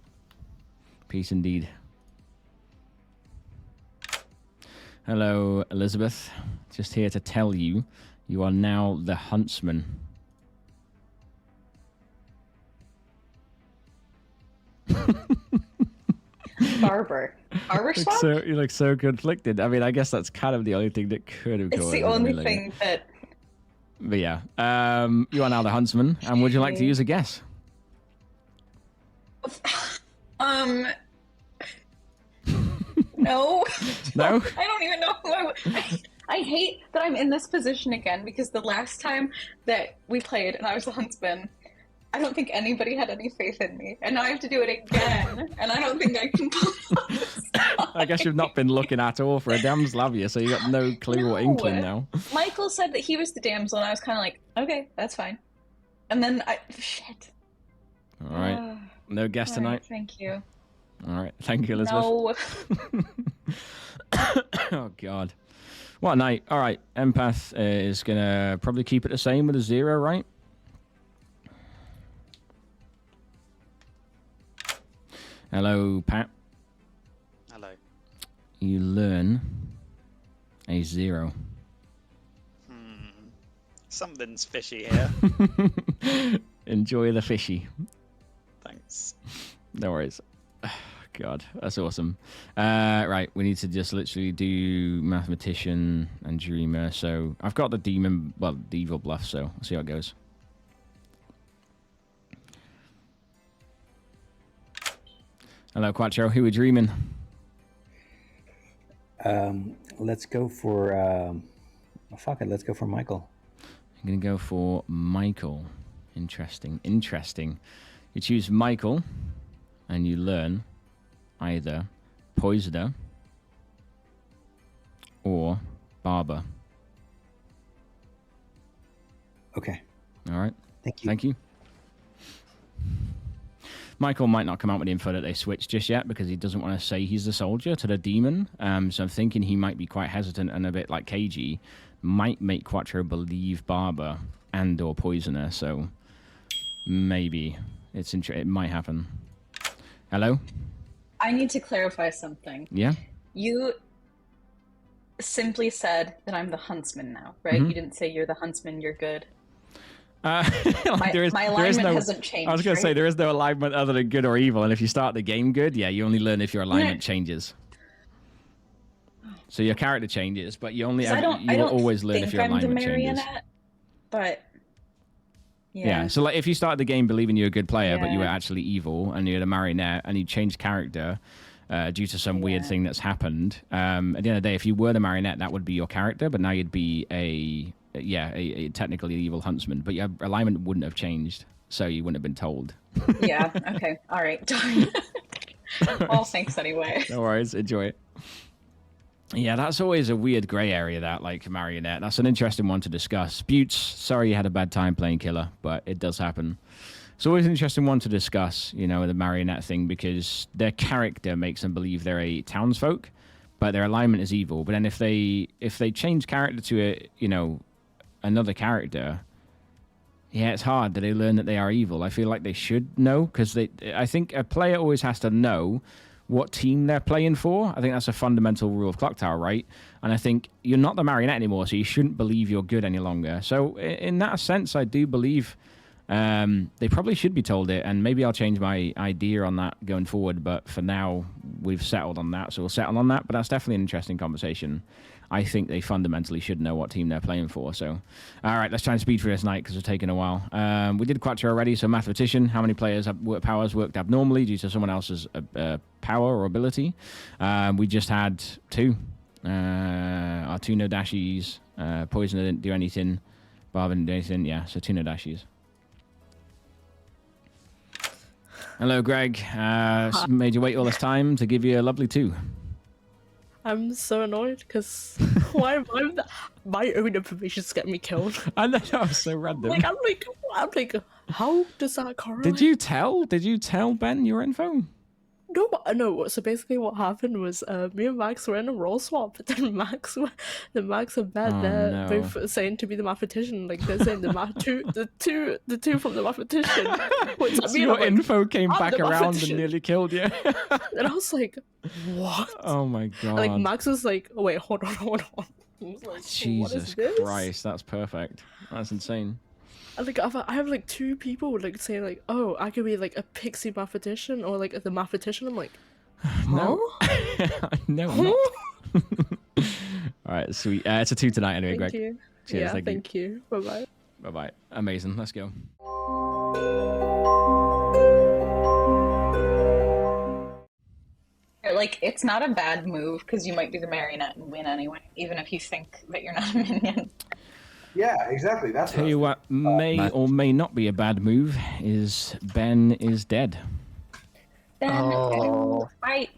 Peace indeed. Hello, Elizabeth. Just here to tell you You are now the huntsman. Barber swap? You look so conflicted. I mean, I guess that's kind of the only thing that could have gone. It's the only thing that. But yeah, you are now the huntsman, and would you like to use a guess? No. No? I don't even know who I hate that I'm in this position again, because the last time that we played and I was the huntsman, I don't think anybody had any faith in me. And now I have to do it again, and I don't think I can pull off. I guess you've not been looking at all for a damsel, have you? So you got no clue what inkling now. Michael said that he was the damsel, and I was kind of like, okay, that's fine. And then shit. All right. No guess All tonight? right, thank you. All right. Thank you, Elizabeth. No. Oh, God. What a night. All right. Empath is going to probably keep it the same with a 0, right? Hello, Pat. Hello. You learn a 0. Something's fishy here. Enjoy the fishy. Thanks. No worries. God, that's awesome. Right, we need to just literally do mathematician and dreamer. So I've got the demon, well, the evil bluff. So we'll see how it goes. Hello, Quattro. Who are we dreaming? Let's go for. Fuck it. Let's go for Michael. I'm gonna go for Michael. Interesting. Interesting. You choose Michael, and you learn either Poisoner or Barber. Okay. All right. Thank you. Thank you. Michael might not come out with the info that they switched just yet because he doesn't want to say he's the soldier to the demon. So I'm thinking he might be quite hesitant and a bit like KG. Might make Quattro believe Barber and or Poisoner. So maybe it might happen. Hello? I need to clarify something. Yeah? You simply said that I'm the huntsman now, right? Mhm. You didn't say you're the huntsman, you're good. My my alignment hasn't changed. I was going to say right? there is no alignment other than good or evil, and if you start the game good, yeah, you only learn if your alignment changes. So your character changes, but you only 'Cause I will don't always learn if your think I'm the alignment changes. marionette, but Yeah. So like if you started the game believing you're a good player, but you were Yeah. actually evil and you're the marionette and you changed character due to some weird thing that's happened, at the end of the day, if you were the marionette, that would be your character, but now you'd be a technically evil huntsman, but your alignment wouldn't have changed, so you wouldn't have been told. yeah, okay, all right, darn. Well, thanks anyway. No worries, enjoy it. Yeah, that's always a weird grey area, that, like, marionette. That's an interesting one to discuss. Buttes, sorry you had a bad time playing Killer, but it does happen. It's always an interesting one to discuss, you know, the marionette thing, because their character makes them believe they're a townsfolk, but their alignment is evil. But then if they change character to a, you know, another character, yeah, it's hard that they learn that they are evil. I feel like they should know, because I think a player always has to know what team they're playing for. I think that's a fundamental rule of Clocktower, right? And I think you're not the marionette anymore, so you shouldn't believe you're good any longer. So in that sense, I do believe they probably should be told it, and maybe I'll change my idea on that going forward. But for now, we've settled on that, so we'll settle on that. But that's definitely an interesting conversation. I think they fundamentally should know what team they're playing for. So, all right, let's try and speed through this night because it's taking a while. We did Quattro already, so mathematician. How many players' powers worked abnormally due to someone else's power or ability? We just had 2. Our 2 no dashies. Poisoner didn't do anything. Barber didn't do anything. Yeah, so 2 no dashies. Hello, Greg. Made you wait all this time to give you a lovely 2. I'm so annoyed because why my own information's getting me killed. I know, that was so random. I'm like, how does that correlate? Did you tell Ben your info? No, no. So basically, what happened was, me and Max were in a role swap, but then Max and Ben, Oh, they're no. both saying to be the mathematician. Like they're saying the two from the mathematician. Which So your info came "I'm back the around and mathematician." nearly killed you. And I was like, what? Oh my god. Like Max was like, oh, wait, hold on. I was like, what is Jesus this? Christ, that's perfect. That's insane. And, like I have like two people like saying like, oh, I could be like a pixie mathematician or like the mathematician. I'm like, No. huh? No, I'm not. All right, sweet. It's a 2 tonight anyway, Thank Greg. you. Cheers, Yeah, thank thank you. Bye bye. Bye-bye. Amazing. Let's go. Like, it's not a bad move because you might be the marionette and win anyway, even if you think that you're not a minion. Yeah, exactly. That's Tell you what may or may not be a bad move is Ben is dead. Then Oh. I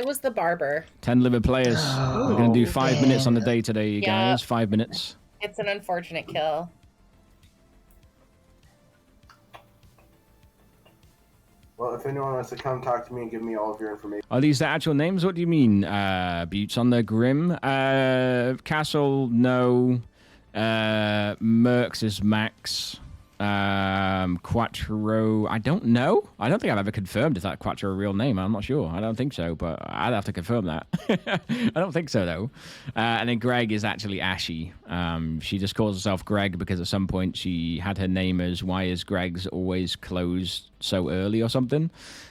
was the barber. 10 liver players. We're going to do 5 minutes on the day today, you Yeah. guys. 5 minutes. It's an unfortunate kill. Well, if anyone wants to come talk to me and give me all of your information. Are these the actual names? What do you mean? Buttes on the Grim? Castle, no. Mercs is Max. Quattro, I don't know. I don't think I've ever confirmed if that Quattro a real name. I'm not sure. I don't think so, but I'd have to confirm that. I don't think so, though. And then Greg is actually Ashy. She just calls herself Greg because at some point she had her name as Why is Greg's always closed so early or something.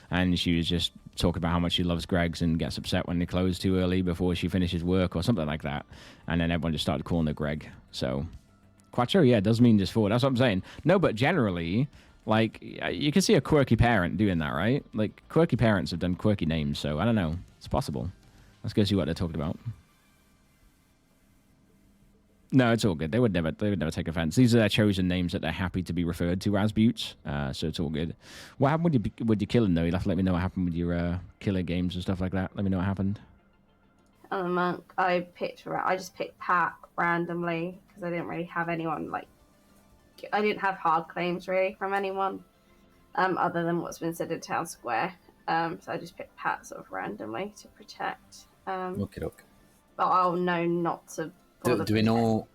And she was just talking about how much she loves Greg's and gets upset when they close too early before she finishes work or something like that. And then everyone just started calling her Greg. So... Quattro, yeah, does mean just forward. That's what I'm saying. No, but generally, like, you can see a quirky parent doing that, right? Like, quirky parents have done quirky names, so I don't know. It's possible. Let's go see what they're talking about. No, it's all good. They would never take offense. These are their chosen names that they're happy to be referred to as Buttes, so it's all good. What happened with your killing, though? You'll have to let me know what happened with your killer games and stuff like that. Let me know what happened. On the monk, I just picked Pat randomly because I didn't really have anyone I didn't have hard claims really from anyone, other than what's been said in Town Square. So I just picked Pat sort of randomly to protect. Okay. But I'll know not to. Do we know?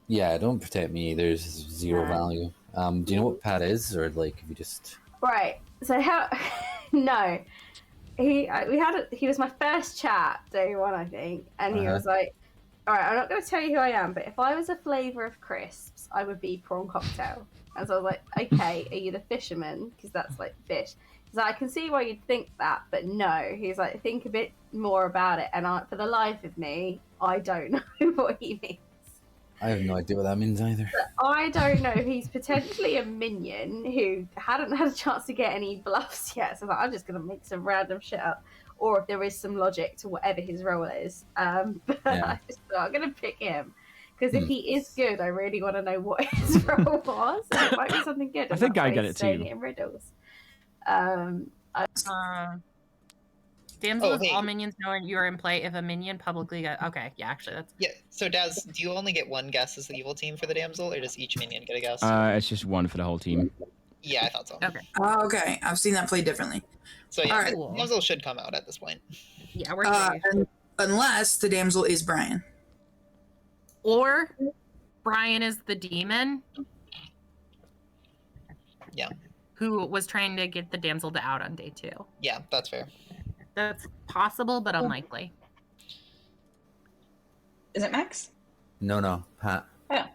Yeah, don't protect me. There's zero value. Do you know what Pat is, or like if you just? Right. So how? No. He was my first chat day one, I think, and he was like, all right, I'm not going to tell you who I am, but if I was a flavour of crisps, I would be prawn cocktail. And so I was like, okay, are you the fisherman? Because that's like fish. He's like, I can see why you'd think that, but no. He's like, think a bit more about it. And for the life of me, I don't know what he means. I have no idea what that means either. But I don't know if he's potentially a minion who hadn't had a chance to get any bluffs yet. So I'm just going to make some random shit up. Or if there is some logic to whatever his role is. But I'm going to pick him. Because if he is good, I really want to know what his role was. And it might be something good. I think I get it too. In riddles. Damsel, all minions know you're in play if a minion publicly got... Okay, yeah, actually, that's... Yeah, so Daz, do you only get one guess as the evil team for the damsel, or does each minion get a guess? It's just one for the whole team. Yeah, I thought so. Okay. Okay, I've seen that played differently. So yeah, All right. the damsel should come out at this point. Yeah, we're safe. Unless the damsel is Brian. Or Brian is the demon. Yeah. Who was trying to get the damsel to out on day 2. Yeah, that's fair. That's possible, but unlikely. Is it Max? No, Pat. Oh.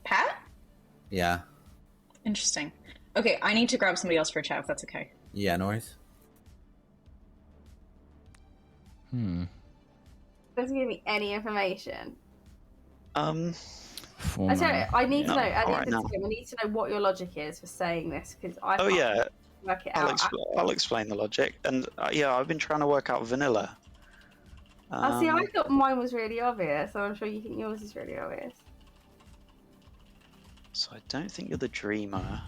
Pat? Yeah. Interesting. Okay, I need to grab somebody else for a chat if that's okay. Yeah, no worries. Doesn't give me any information. I need to know. I need to know what your logic is for saying this because I can't work it out. I'll explain the logic. And I've been trying to work out vanilla. See, I thought mine was really obvious, so I'm sure you think yours is really obvious. So I don't think you're the dreamer.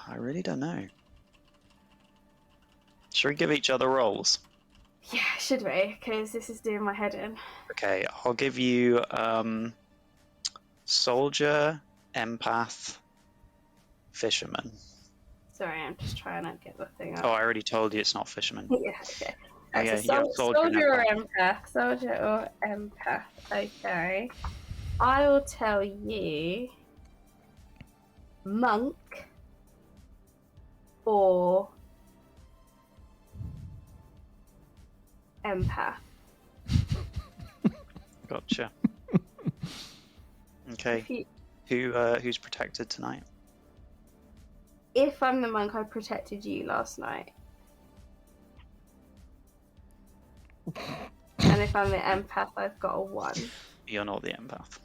I really don't know. Should we give each other roles? Yeah, should we? Because this is doing my head in. Okay, I'll give you soldier, empath, fisherman. Sorry, I'm just trying to get the thing up. Oh, I already told you it's not fisherman. Yeah, okay. Oh, Right, yeah, so yeah, soldier or empath. Soldier or empath. Okay. I will tell you monk or empath. Gotcha. Okay. Who's protected tonight? If I'm the monk, I protected you last night. And if I'm the empath, I've got a 1. You're not the empath.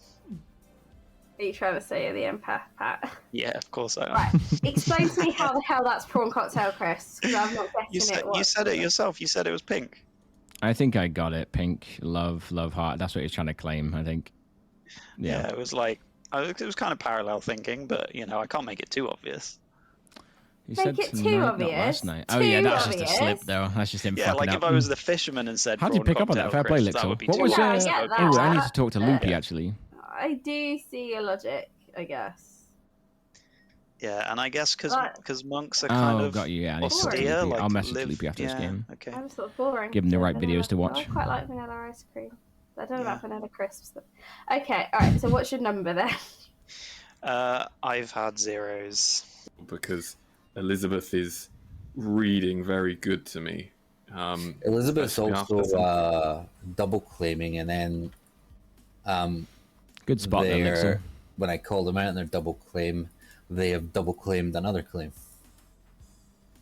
Are you trying to say you're the empath, Pat? Yeah, of course I am. Right. Explain to me how the hell that's prawn cocktail, Chris, because I'm not getting You said it yourself. You said it was pink. I think I got it. Pink, love, heart. That's what he's trying to claim, I think. Yeah. It was like, it was kind of parallel thinking, but, I can't make it too obvious. He Make said it too tonight, not obvious. last night. Too Oh yeah, that's just a obvious. slip though. That's just him Yeah, fucking like up. if I was the fisherman and said How did you prawn pick up on that? cocktail, Fair play, Chris, that Lixel. would be What too was? Yeah, I get that. Oh, I need to talk to Loopy actually. I do see your logic, I guess. Yeah, and I guess because monks are Oh, kind of got you. Yeah, I need to talk to austere, Loopy. like I'll message live. Loopy after this game. Okay. I just thought boring. Give him the right Vanilla- videos to watch. I quite like vanilla ice cream. I don't know about vanilla crisps. Though. Okay, alright, so what's your number then? I've had 0s. Because Elizabeth is reading very good to me. Elizabeth's especially after some- also double claiming, and then good spot there, Lixel. When I called them out in their double claim, they have double claimed another claim.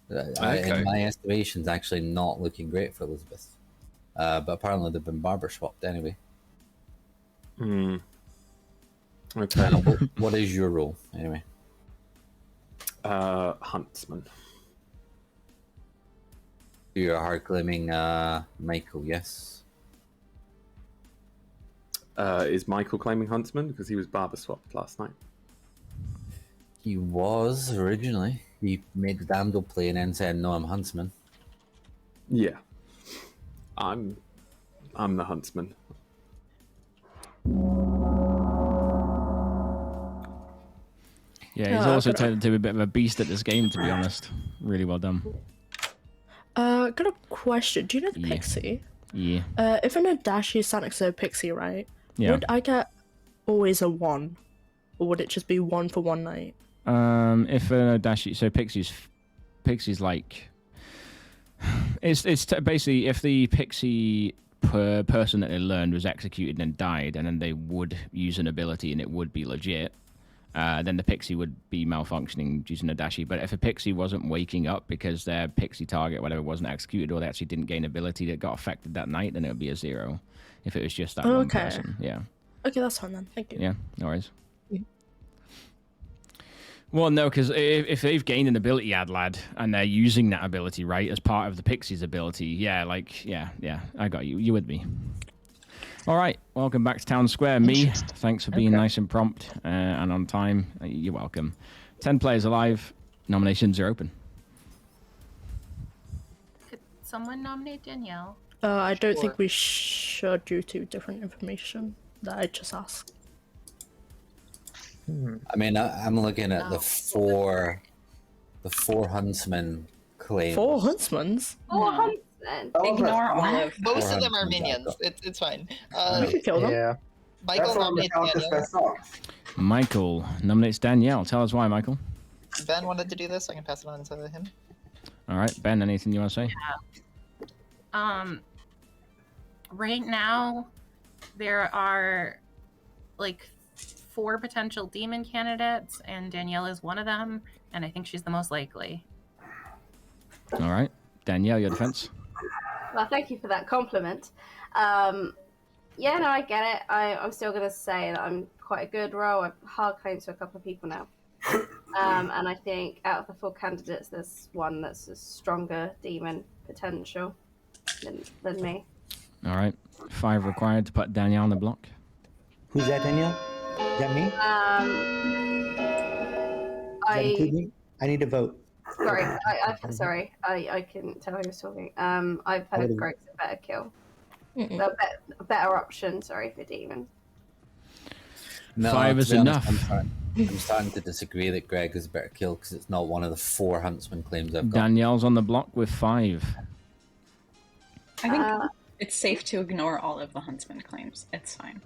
In my estimations, actually not looking great for Elizabeth. But apparently they've been barber swapped anyway. Hmm. Okay. What is your role anyway? Huntsman. You're hard claiming Michael, yes? Is Michael claiming Huntsman? Because he was barber swapped last night. He was originally. He made the damsel play and then said, "No, I'm Huntsman." Yeah. I'm the Huntsman. Yeah, he's also turned into a bit of a beast at this game, to be honest. Really well done. Got a question. Do you know the Pixie? Yeah. If in a Dashi Sanix's a Pixie, right? Yeah. Would I get always a 1? Or would it just be 1 for one night? If a Dashi, so Pixie's like, it's basically if the Pixie person that they learned was executed and died, and then they would use an ability and it would be legit. Then the Pixie would be malfunctioning using a Dashi. But if a Pixie wasn't waking up because their Pixie target, whatever, wasn't executed, or they actually didn't gain ability that got affected that night, then it would be a 0. If it was just that one person, yeah. Okay, that's fine then. Thank you. Yeah, no worries. Well, no, because if they've gained an ability, lad, and they're using that ability, right, as part of the Pixie's ability, yeah, I got you. You with me. All right, welcome back to Town Square. Me, thanks for being nice and prompt and on time. You're welcome. 10 players alive. Nominations are open. Could someone nominate Danielle? I don't think we should due to different information that I just asked. I mean, I'm looking at the four huntsmen claims. 4 huntsmans? 4 huntsmen? Ignore all of Most of them are minions. It's fine. We could kill them. Yeah. Michael nominates Danielle. Michael nominates Danielle. Tell us why, Michael. Ben wanted to do this. I can pass it on to him. All right, Ben, anything you want to say? Right now, there are like 4 potential demon candidates, and Danielle is one of them, and I think she's the most likely. All right, Danielle, your defense. Well, thank you for that compliment. Yeah, no, I get it. I'm still going to say that I'm quite a good role. I've hard claimed to a couple of people now. And I think out of the 4 candidates, there's one that's a stronger demon potential than me. All right, 5 required to put Danielle on the block. Who's that, Danielle? Is that me? I need to vote. Sorry, I couldn't tell who was talking. I've heard Greg's a better kill. A better option, sorry, for demon. No, 5 to is be honest, enough. I'm starting to disagree that Greg is a better kill because it's not one of the 4 huntsman claims I've got. Danielle's on the block with 5. I think it's safe to ignore all of the huntsman claims. It's fine.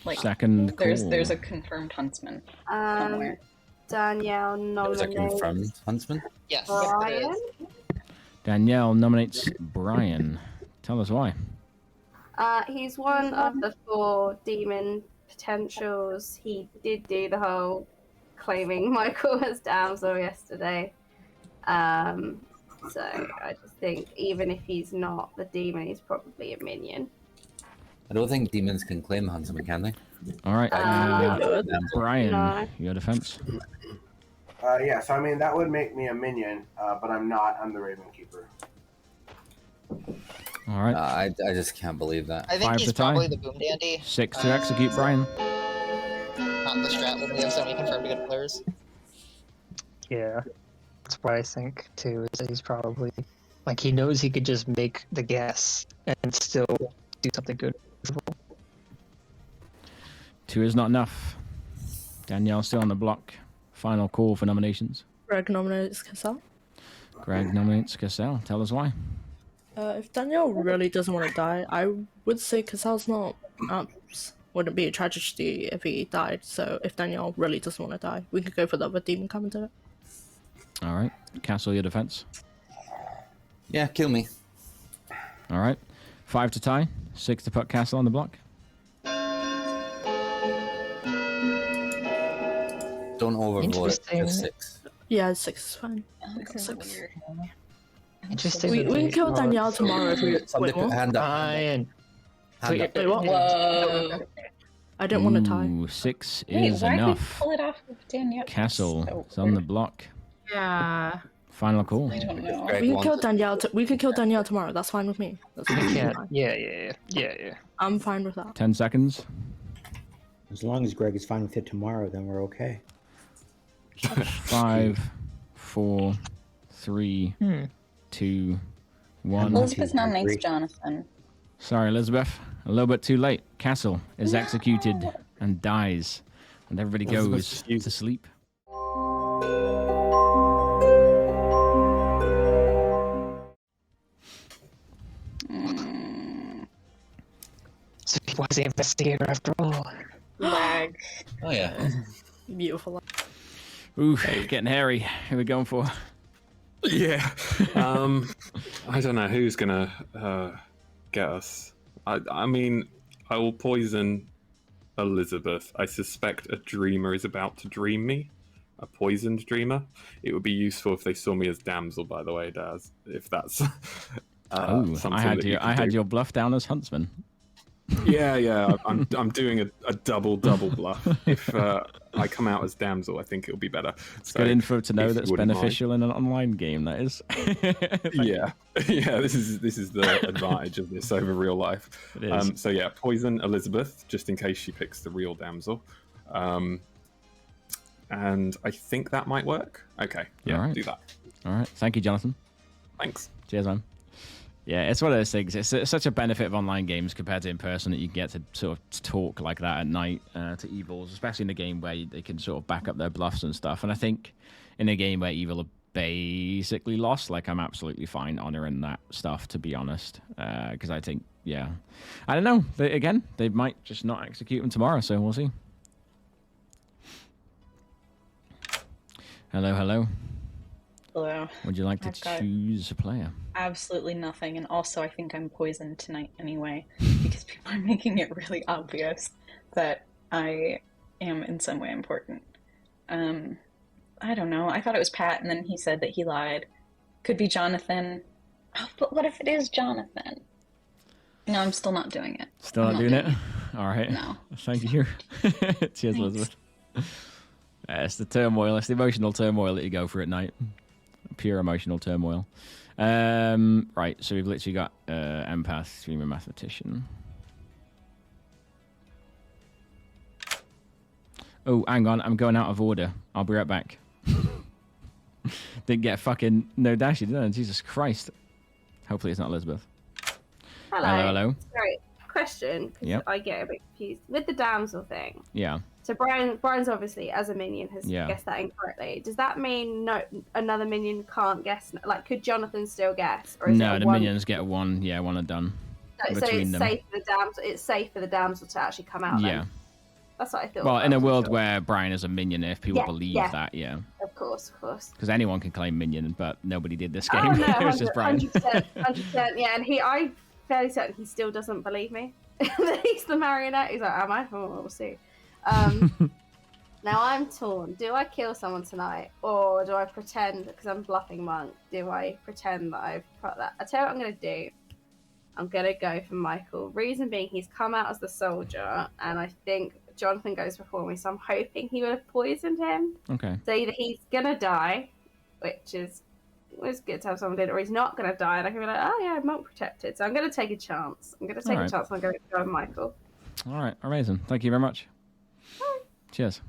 Like Second there's call. there's a confirmed huntsman somewhere. Danielle There's a nominates confirmed huntsman? Yes, Brian. Danielle nominates Brian. Tell us why. He's one of the 4 demon potentials. He did do the whole claiming Michael as damsel yesterday. So I just think even if he's not the demon, he's probably a minion. I don't think demons can claim huntsman, can they? All right, Brian, No. your defense. Yeah, so I mean, that would make me a minion, but I'm not. I'm the Raven Keeper. All right. I just can't believe that. I think 5 he's to tie. probably the boom dandy. 6 to execute Brian. Not the strat when we have so many confirmed good players. Yeah, that's what I think too. Is that he's probably like he knows he could just make the guess and still do something good. 2 is not enough. Danielle's still on the block. Final call for nominations. Greg nominates Cassell. Greg nominates Cassell. Tell us why. If Danielle really doesn't want to die, I would say Cassell's not. Wouldn't be a tragedy if he died. So if Danielle really doesn't want to die, we could go for the other demon commentator. All right. Castle, your defense. Yeah, kill me. All right. 5 to tie. 6 to put Castle on the block. Don't overvote it. Interesting. Just 6. Yeah, 6 is fine. This is weird. Interesting. We that can they- kill Danielle tomorrow if we. Somebody Wait, put what? hand up. Brian. Hand up. Wait, what? Whoa. I don't want to tie. Ooh, 6 Wait, is why did we enough. pull it off of Danielle? Castle So is on the weird. block. Yeah. Final call. I don't know. Greg We can wants kill it. Danielle. We can kill Danielle tomorrow. That's fine with me. That's We fine. can't. Yeah. I'm fine with that. 10 seconds. As long as Greg is fine with it tomorrow, then we're okay. 5, 4, 3, 2, 1. Elizabeth 1, 2, nominates 3. Jonathan. Sorry, Elizabeth. A little bit too late. Castle is executed and dies. And everybody goes to sleep. So he was the investigator after all. Lag. Oh, yeah. Beautiful. Ooh, getting hairy. Who are we going for? Yeah. I don't know who's gonna get us. I mean, I will poison Elizabeth. I suspect a dreamer is about to dream me. A poisoned dreamer. It would be useful if they saw me as damsel, by the way, Daz. If that's something I had that you can I had do. your bluff down as huntsman. Yeah. I'm doing a double bluff. If I come out as damsel, I think it'll be better. It's good info to know if that's you wouldn't mind. beneficial in an online game. That is. Yeah. This is the advantage of this over real life. It is. So yeah, poison Elizabeth just in case she picks the real damsel. And I think that might work. Okay, yeah, All right. do that. All right. Thank you, Jonathan. Thanks. Cheers, man. Yeah, it's one of those things. It's such a benefit of online games compared to in person that you get to sort of talk like that at night to evils, especially in a game where they can sort of back up their bluffs and stuff. And I think in a game where evil are basically lost, like I'm absolutely fine honoring that stuff, to be honest. Because I think, yeah, I don't know. They might just not execute them tomorrow, so we'll see. Hello. Hello. Would you like to I've got choose a player? absolutely nothing, and also I think I'm poisoned tonight anyway, because people are making it really obvious that I am in some way important. I don't know. I thought it was Pat, and then he said that he lied. Could be Jonathan. Oh, but what if it is Jonathan? No, I'm still not doing it. Still I'm not doing it? All right. No. Thank you. Cheers, Elizabeth. It's the turmoil. It's the emotional turmoil that you go through at night. Pure emotional turmoil. Right, so we've literally got empath, streamer, mathematician. Oh, hang on. I'm going out of order. I'll be right back. Didn't get fucking no dashy, did I? Jesus Christ. Hopefully it's not Elizabeth. Hello. Hello. Sorry, question, because Yep. I get a bit confused with the damsel thing. Yeah. So Brian's obviously as a minion has Yeah. guessed that incorrectly. Does that mean no another minion can't guess? Like, could Jonathan still guess, or is No, it a the one? minions get one. Yeah, one and done. So between it's them. safe for the damsel. It's safe for the damsel to actually come out. Yeah. Then. That's what I thought. Well, I in a wasn't world sure. where Brian is a minion, if people Yeah, believe yeah. that, yeah. Of course. Because anyone can claim minion, but nobody did this game. Oh no, It was just Brian. 100%. Yeah, and I'm fairly certain he still doesn't believe me. That he's the marionette. He's like, am I? Oh, we'll see. Now I'm torn. Do I kill someone tonight, or do I pretend, because I'm bluffing monk, do I pretend that I've put that? I tell you what I'm going to do. I'm going to go for Michael. Reason being, he's come out as the soldier, and I think Jonathan goes before me, so I'm hoping he would have poisoned him. Okay. So either he's going to die, which is it's good to have someone did, or he's not going to die, and I can be like, oh yeah, monk protected. So I'm going to take a chance. I'm going to take Alright. a chance, and I'm going to go with Michael. All right, amazing. Thank you very much. Cheers.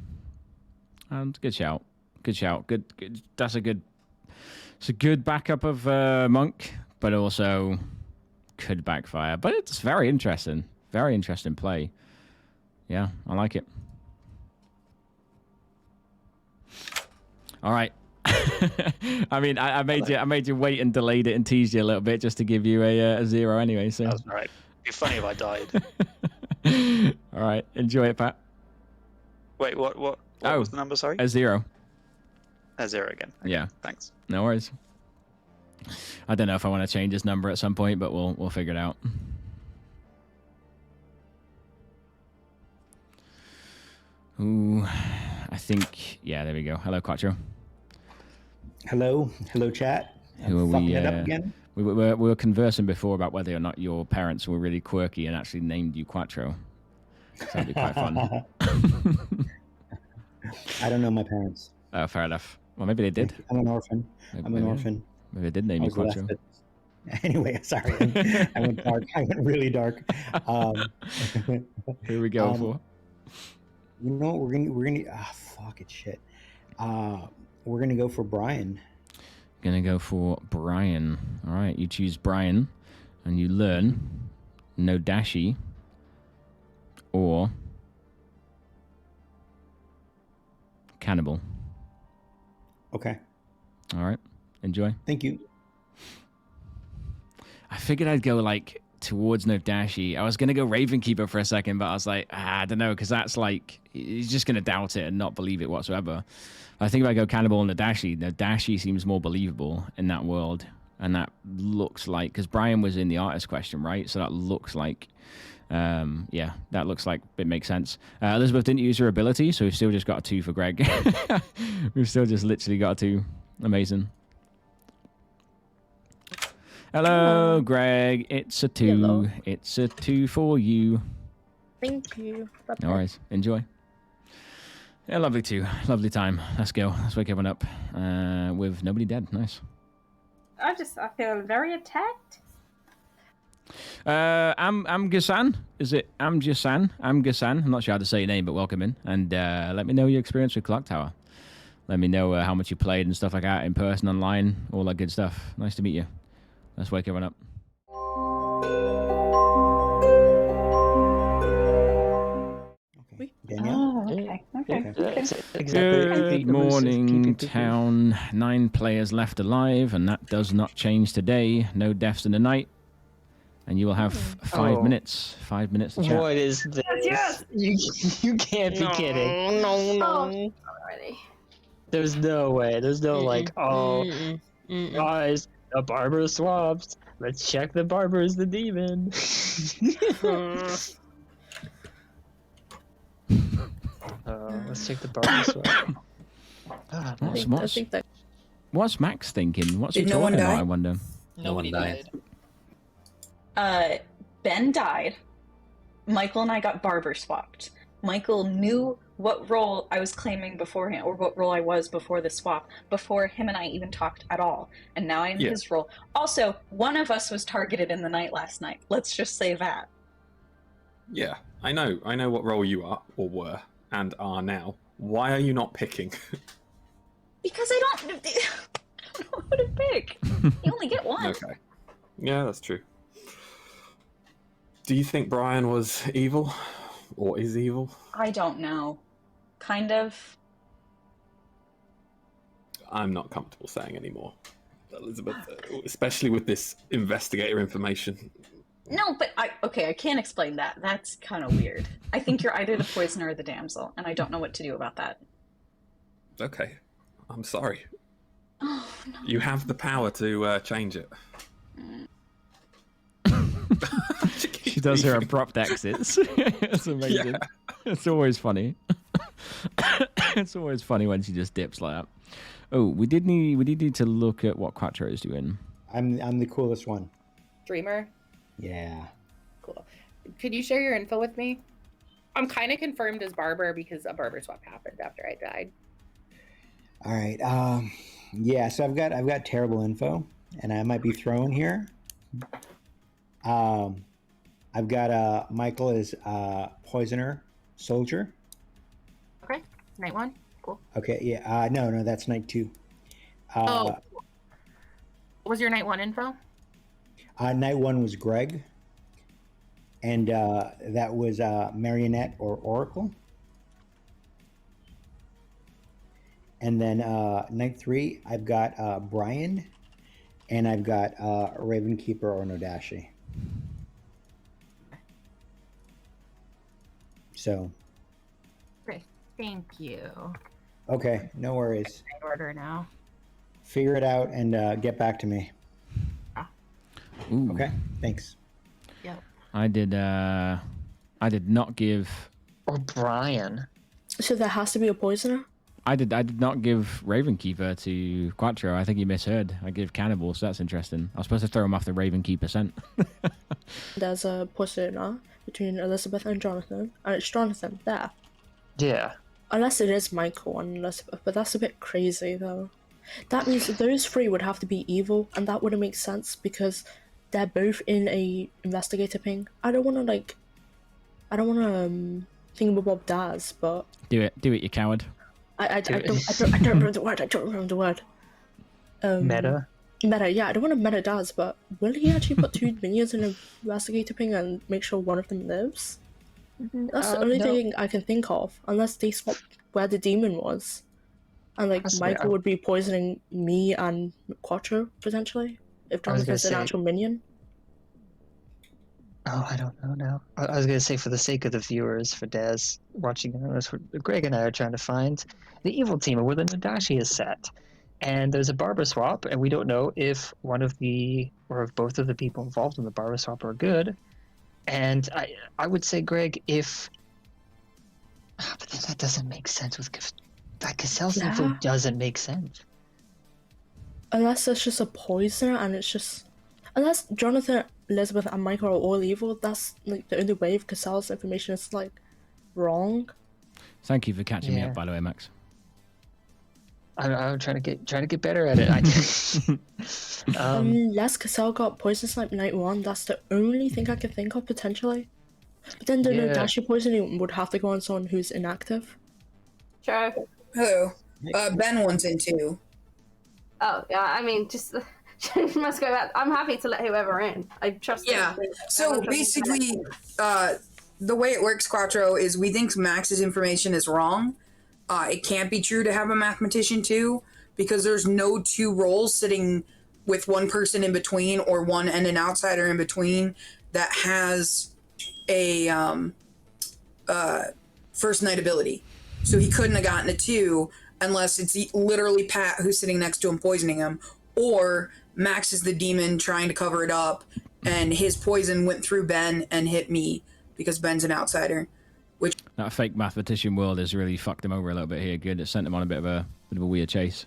And good shout. Good shout. Good. That's a good. It's a good backup of monk, but also could backfire. But it's very interesting. Very interesting play. Yeah, I like it. All right. I mean, I made you wait and delayed it and teased you a little bit just to give you a 0 anyway. So. That's right. It'd be funny if I died. All right, enjoy it, Pat. Wait, what was the number? Sorry. A 0. A 0 again. Okay, Yeah. Thanks. No worries. I don't know if I want to change his number at some point, but we'll figure it out. Ooh, I think there we go. Hello, Quattro. Hello, chat. Who are Fucking we? it up again. We were conversing before about whether or not your parents were really quirky and actually named you Quattro. So that'd be quite fun. I don't know my parents. Oh, fair enough. Well, maybe they did. I'm an orphan. I'm an orphan. Maybe they did name I you was left Quattro. it. Anyway, sorry. I went dark. I went really dark. Who are we going for? You know what? We're gonna fuck it, shit. We're gonna go for Brian. Gonna go for Brian. All right, you choose Brian, and you learn no dashi or cannibal. Okay. All right, enjoy. Thank you. I figured I'd go like towards no dashi. I was gonna go Ravenkeeper for a second, but I was like, I don't know, because that's like he's just gonna doubt it and not believe it whatsoever. I think if I go Cannibal and Nadashi seems more believable in that world, and that looks like, because Brian was in the artist question, right? So that looks like, that looks like it makes sense. Elizabeth didn't use her ability, so we've still just got a 2 for Greg. We've still just literally got a 2. Amazing. Hello, Greg. It's a 2. Hello. It's a 2 for you. Thank you. Bye-bye. No worries. Enjoy. Yeah, lovely too. Lovely time. Let's go. Let's wake everyone up with nobody dead. Nice. I feel very attacked. Amgasan. Is it Amgasan? Amgasan. I'm not sure how to say your name, but welcome in. And let me know your experience with Clocktower. Let me know how much you played and stuff like that in person, online, all that good stuff. Nice to meet you. Let's wake everyone up. Danielle? Oh, okay. Good morning, town. 9 players left alive, and that does not change today. No deaths in the night. And you will have 5 minutes. 5 minutes to chat. What is this? Yes! You can't be kidding. No. There's no way. There's no guys, the barber swaps. Let's check the barber is the demon. Let's check the barber swap. What's Max thinking? What's he Did no one talking about, die? I wonder? No one died. Ben died. Michael and I got barber swapped. Michael knew what role I was claiming beforehand, or what role I was before the swap, before him and I even talked at all. And now I'm his role. Also, one of us was targeted in the night last night. Let's just say that. Yeah, I know what role you are, or were, and are now. Why are you not picking? Because I don't know who to pick. You only get one. Okay. Yeah, that's true. Do you think Brian was evil? Or is evil? I don't know. Kind of. I'm not comfortable saying anymore, Elizabeth, especially with this investigator information. No, but I can't explain that. That's kind of weird. I think you're either the poisoner or the damsel, and I don't know what to do about that. Okay, I'm sorry. Oh, no. You have the power to change it. She does her abrupt exits. It's amazing. Yeah. It's always funny. It's always funny when she just dips like that. Oh, we did need to look at what Quattro is doing. I'm the coolest one. Dreamer. Yeah. Cool. Could you share your info with me? I'm kind of confirmed as barber because a barber swap happened after I died. All right. Yeah. So I've got terrible info, and I might be thrown here. I've got Michael as poisoner soldier. Okay. Night 1. Cool. Okay. Yeah. No, that's night 2. What was your night 1 info? Night 1 was Greg, and that was Marionette or Oracle. And then night 3, I've got Brian, and I've got Ravenkeeper or Nodashi. So. Great. Thank you. Okay, no worries. Order now. Figure it out and get back to me. Ooh. Okay, thanks. Yep. I did not give Brian. So there has to be a poisoner? I did not give Ravenkeeper to Quattro. I think he misheard. I gave Cannibal, so that's interesting. I was supposed to throw him off the Ravenkeeper scent. There's a poisoner between Elizabeth and Jonathan, and it's Jonathan there. Yeah. Unless it is Michael and Elizabeth, but that's a bit crazy though. That means that those 3 would have to be evil, and that wouldn't make sense because they're both in a investigator ping. I don't want to think about Daz, but Do it, you coward. I don't remember the word. Meta. Meta, yeah, I don't want to meta Daz, but will he actually put 2 minions in an investigator ping and make sure one of them lives? That's the only thing I can think of, unless they swap where the demon was. And Michael would be poisoning me and Quattro, potentially, if Jonathan's an actual minion. Oh, I don't know now. I was going to say, for the sake of the viewers, for Daz watching this, Greg and I are trying to find the evil team where the Nodashi is set. And there's a barber swap, and we don't know if one of the, or if both of the people involved in the barber swap are good. And I would say, Greg, if... but then that doesn't make sense with... That Cassell's info doesn't make sense. Unless it's just a poisoner, and it's just... Unless Jonathan, Elizabeth, and Michael are all evil, that's the only way if Cassell's information is wrong. Thank you for catching me up, by the way, Max. I'm trying to get better at it. Unless Cassell got poison snipe night 1, that's the only thing I can think of potentially. But then the Nodashi poisoning would have to go on someone who's inactive. Sure. Who? Ben wants in too. Oh yeah, I mean, just must go back. I'm happy to let whoever in. I trust. Yeah. So basically, the way it works, Quattro, is we think Max's information is wrong. It can't be true to have a mathematician too, because there's no 2 roles sitting with one person in between or one and an outsider in between that has a first night ability. So he couldn't have gotten a 2 unless it's literally Pat who's sitting next to him poisoning him, or Max is the demon trying to cover it up, and his poison went through Ben and hit me because Ben's an outsider. Which that fake mathematician world has really fucked him over a little bit here. Good, it sent him on a bit of a weird chase.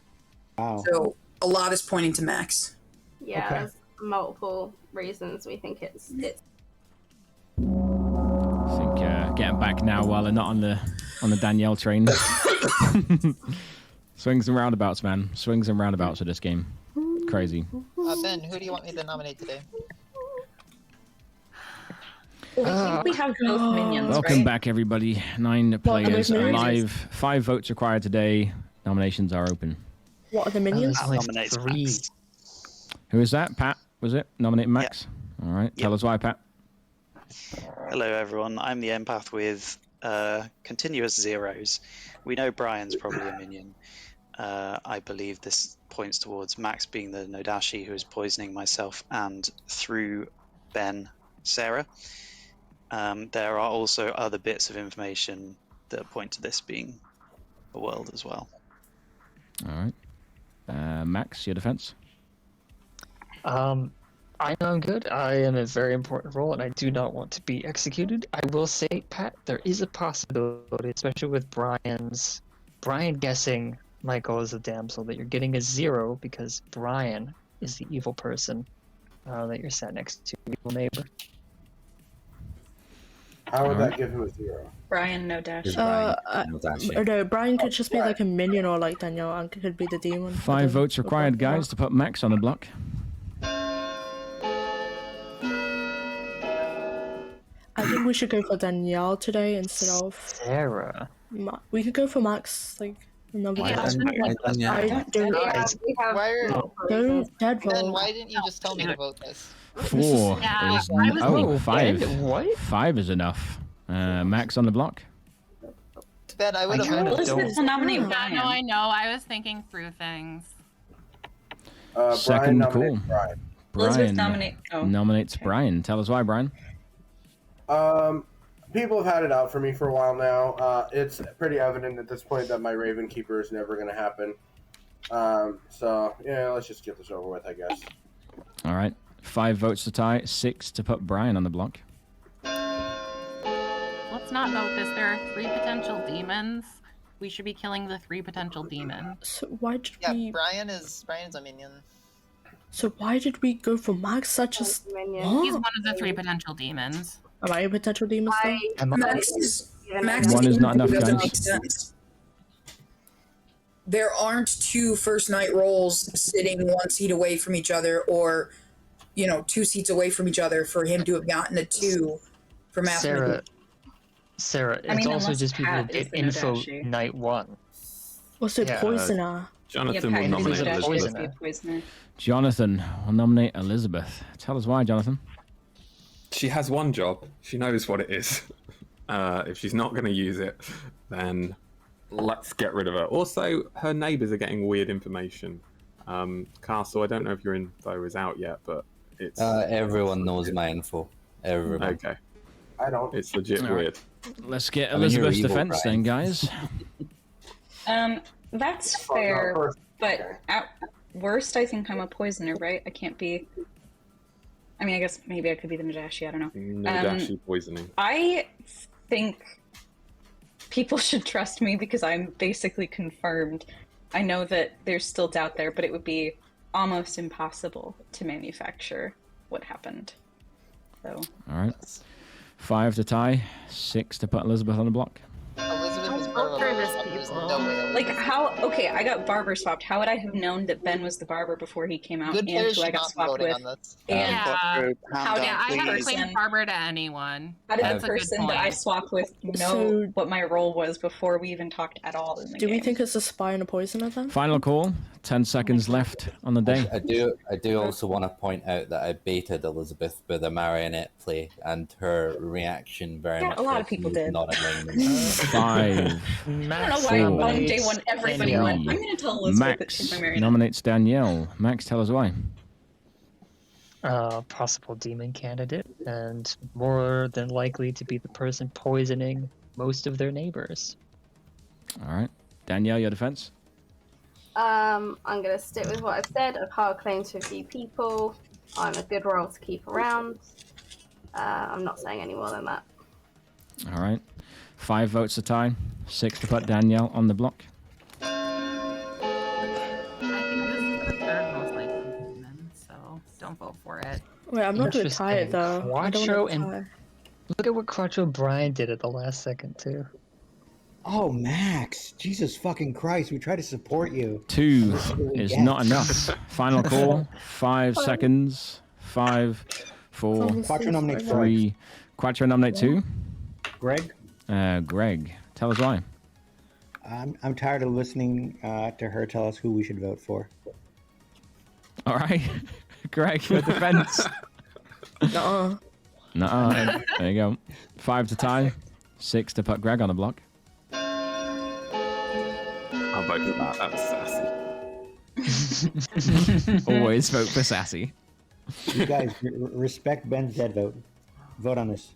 Wow. So a lot is pointing to Max. Yeah, there's multiple reasons we think it's. I think getting back now while they're not on the Danielle train. Swings and roundabouts, man. Swings and roundabouts of this game. Crazy. Ben, who do you want me to nominate today? I think we have both minions, Welcome back, everybody. 9 players alive. 5 votes required today. Nominations are open. What are the minions? Nominate 3. Who is that? Pat, was it? Nominate Max? All right. Tell us why, Pat. Hello, everyone. I'm the empath with continuous zeros. We know Brian's probably a minion. I believe this points towards Max being the Nodashi who is poisoning myself and, through Ben, Sarah. There are also other bits of information that point to this being a world as well. All right. Max, your defense? I know I'm good. I am a very important role, and I do not want to be executed. I will say, Pat, there is a possibility, especially with Brian guessing Michael is a damsel, that you're getting a 0 because Brian is the evil person that you're sat next to, evil neighbor. How would that give him a 0? Brian, no dash. No, Brian could just be like a minion, or like Danielle, and could be the demon. 5 votes required, guys, to put Max on the block. I think we should go for Danielle today instead of Sarah. We could go for Max, like another. Why Don't dead vote. Then why didn't you just tell me to vote this? 4 is five. What? 5 is enough. Max on the block. Too bad I would have. Elizabeth will nominate Yeah, Brian. no, I know. I was thinking through things. Second call. Elizabeth Brian nominates Brian. Tell us why, Brian. People have had it out for me for a while now. It's pretty evident at this point that my Raven Keeper is never going to happen. So, yeah, let's just get this over with, I guess. All right. 5 votes to tie, 6 to put Brian on the block. Let's not vote this. There are 3 potential demons. We should be killing the 3 potential demons. So why did we? Brian's a minion. So why did we go for Max? Such a He's one of the 3 potential demons. Am I a potential demon still? Max One is not enough, doesn't guys. make sense. There aren't 2 first night rolls sitting 1 seat away from each other, or 2 seats away from each other for him to have gotten a 2 for math. Sarah, it's also just people who get info night 1. What's it, poisoner? Jonathan will nominate Elizabeth. Jonathan will nominate Elizabeth. Tell us why, Jonathan. She has one job. She knows what it is. If she's not going to use it, then let's get rid of her. Also, her neighbours are getting weird information. Castle, I don't know if your info is out yet, but it's... everyone knows my info. Everyone. Okay. I don't. It's legit All right. weird. Let's get Elizabeth's defense then, guys. That's fair, but at worst, I think I'm a poisoner, right? I can't be. I mean, I guess maybe I could be the Nadashi. I don't know. Nodashi poisoning. I think people should trust me because I'm basically confirmed. I know that there's still doubt there, but it would be almost impossible to manufacture what happened. So. All right. 5 to tie, 6 to put Elizabeth on the block. Elizabeth is part of Like how? Okay, I got barber swapped. How would I have known that Ben was the barber before he came out, Good and players who I should got not be swapped voting with? on this. And How did I haven't the claimed person, barber to anyone. how did That's the a good person that I point. swapped with know So- what my role was before we even talked at all in the Do game? we think it's a spy and a poisoner then? Final call. 10 seconds left on the day. I do also want to point out that I baited Elizabeth with a marionette play, and her reaction very Yeah, much a lot of was people me did. not allowing them. 5. I don't know why on day 1 everybody went, I'm going to tell Elizabeth that she's Max my marionette. nominates Danielle. Max, tell us why. Possible demon candidate, and more than likely to be the person poisoning most of their neighbors. All right. Danielle, your defense? I'm gonna stick with what I've said. I've hard claimed to a few people. I'm a good role to keep around. I'm not saying any more than that. All right. 5 votes to tie, 6 to put Danielle on the block. I think this is the 3rd most likely demon, so don't vote for it. Wait, I'm not going to tie it Interesting. though. I don't Quattro want to and tie. look at what Quattro Brian did at the last second too. Oh, Max. Jesus fucking Christ. We try to support you. 2 That's what we is get. not enough. Final call. 5 seconds. 5, 4, Quattro nominates 3. Quattro nominate 2. Greg? Greg, tell us why. I'm tired of listening to her tell us who we should vote for. All right. Greg, your defense. Nuh-uh. No, there you go. 5 to tie, 6 to put Greg on the block. I'll vote for that. That's sassy. Always vote for sassy. You guys respect Ben's dead vote. Vote on this.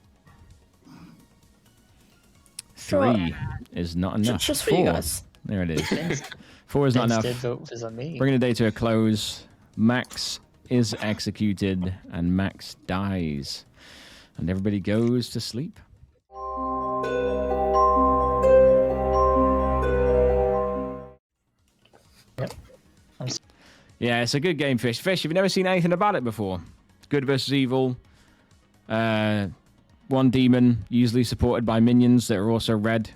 3 is not enough. Just for 4. you guys. There it is. 4 is not Ben's enough. dead vote was on me. Bringing the day to a close. Max is executed and Max dies. And everybody goes to sleep. Yep. Yeah, it's a good game, Fish. Fish, have you never seen anything about it before? Good versus evil. One demon, usually supported by minions that are also red.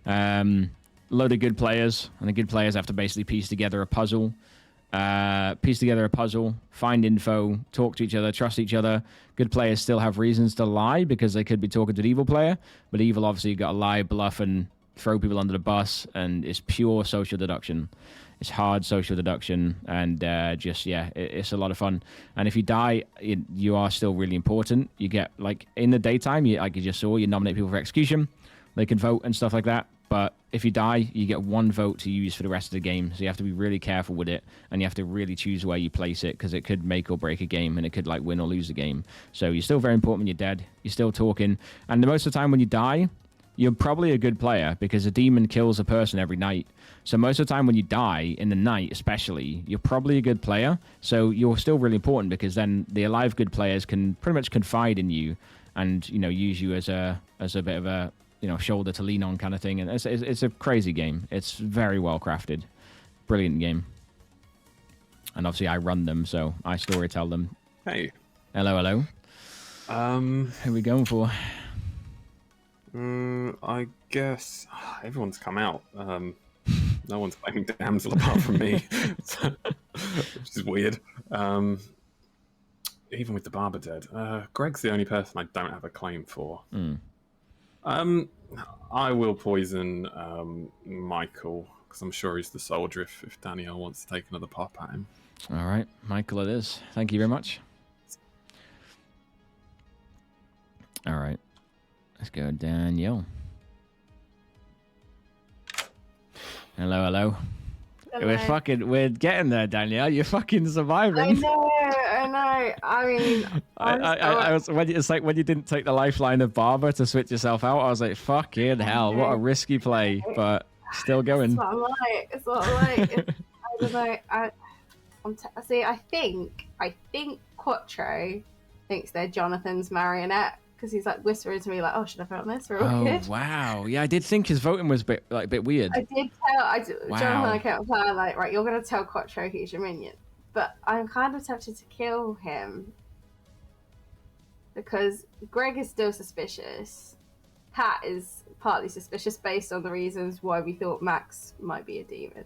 Load of good players, and the good players have to basically piece together a puzzle. Find info, talk to each other, trust each other. Good players still have reasons to lie because they could be talking to the evil player, but evil obviously got to lie, bluff, and throw people under the bus, and it's pure social deduction. It's hard social deduction, and it's a lot of fun. And if you die, you are still really important. You get, like, in the daytime, like you just saw, you nominate people for execution. They can vote and stuff like that. But if you die, you get 1 vote to use for the rest of the game. So you have to be really careful with it, and you have to really choose where you place it, because it could make or break a game, and it could, like, win or lose a game. So you're still very important when you're dead. You're still talking. And most of the time when you die, you're probably a good player, because a demon kills a person every night. So most of the time when you die, in the night especially, you're probably a good player. So you're still really important, because then the alive good players can pretty much confide in you and, use you as a bit of a, shoulder to lean on kind of thing. And it's a crazy game. It's very well crafted. Brilliant game. And obviously I run them, so I story tell them. Hey. Hello. Who are we going for? I guess everyone's come out. No one's playing Damsel apart from me, which is weird. Even with the barber dead, Greg's the only person I don't have a claim for. I will poison Michael, because I'm sure he's the soldier if Danielle wants to take another pop at him. All right, Michael it is. Thank you very much. All right. Let's go, Danielle. Hello. We're getting there, Danielle. You're fucking surviving. I know. I mean, it's like when you didn't take the lifeline of Barber to switch yourself out. I was like, fucking hell, what a risky play, but still going. It's what I like. I think Quattro thinks they're Jonathan's marionette, because he's like whispering to me like, "Oh, should I vote on this? We're all good." Wow. Yeah, I did think his voting was a bit weird. I did tell Wow. Jonathan, I kept playing like, right, you're gonna tell Quattro he's your minion, but I'm kind of tempted to kill him because Greg is still suspicious. Pat is partly suspicious based on the reasons why we thought Max might be a demon.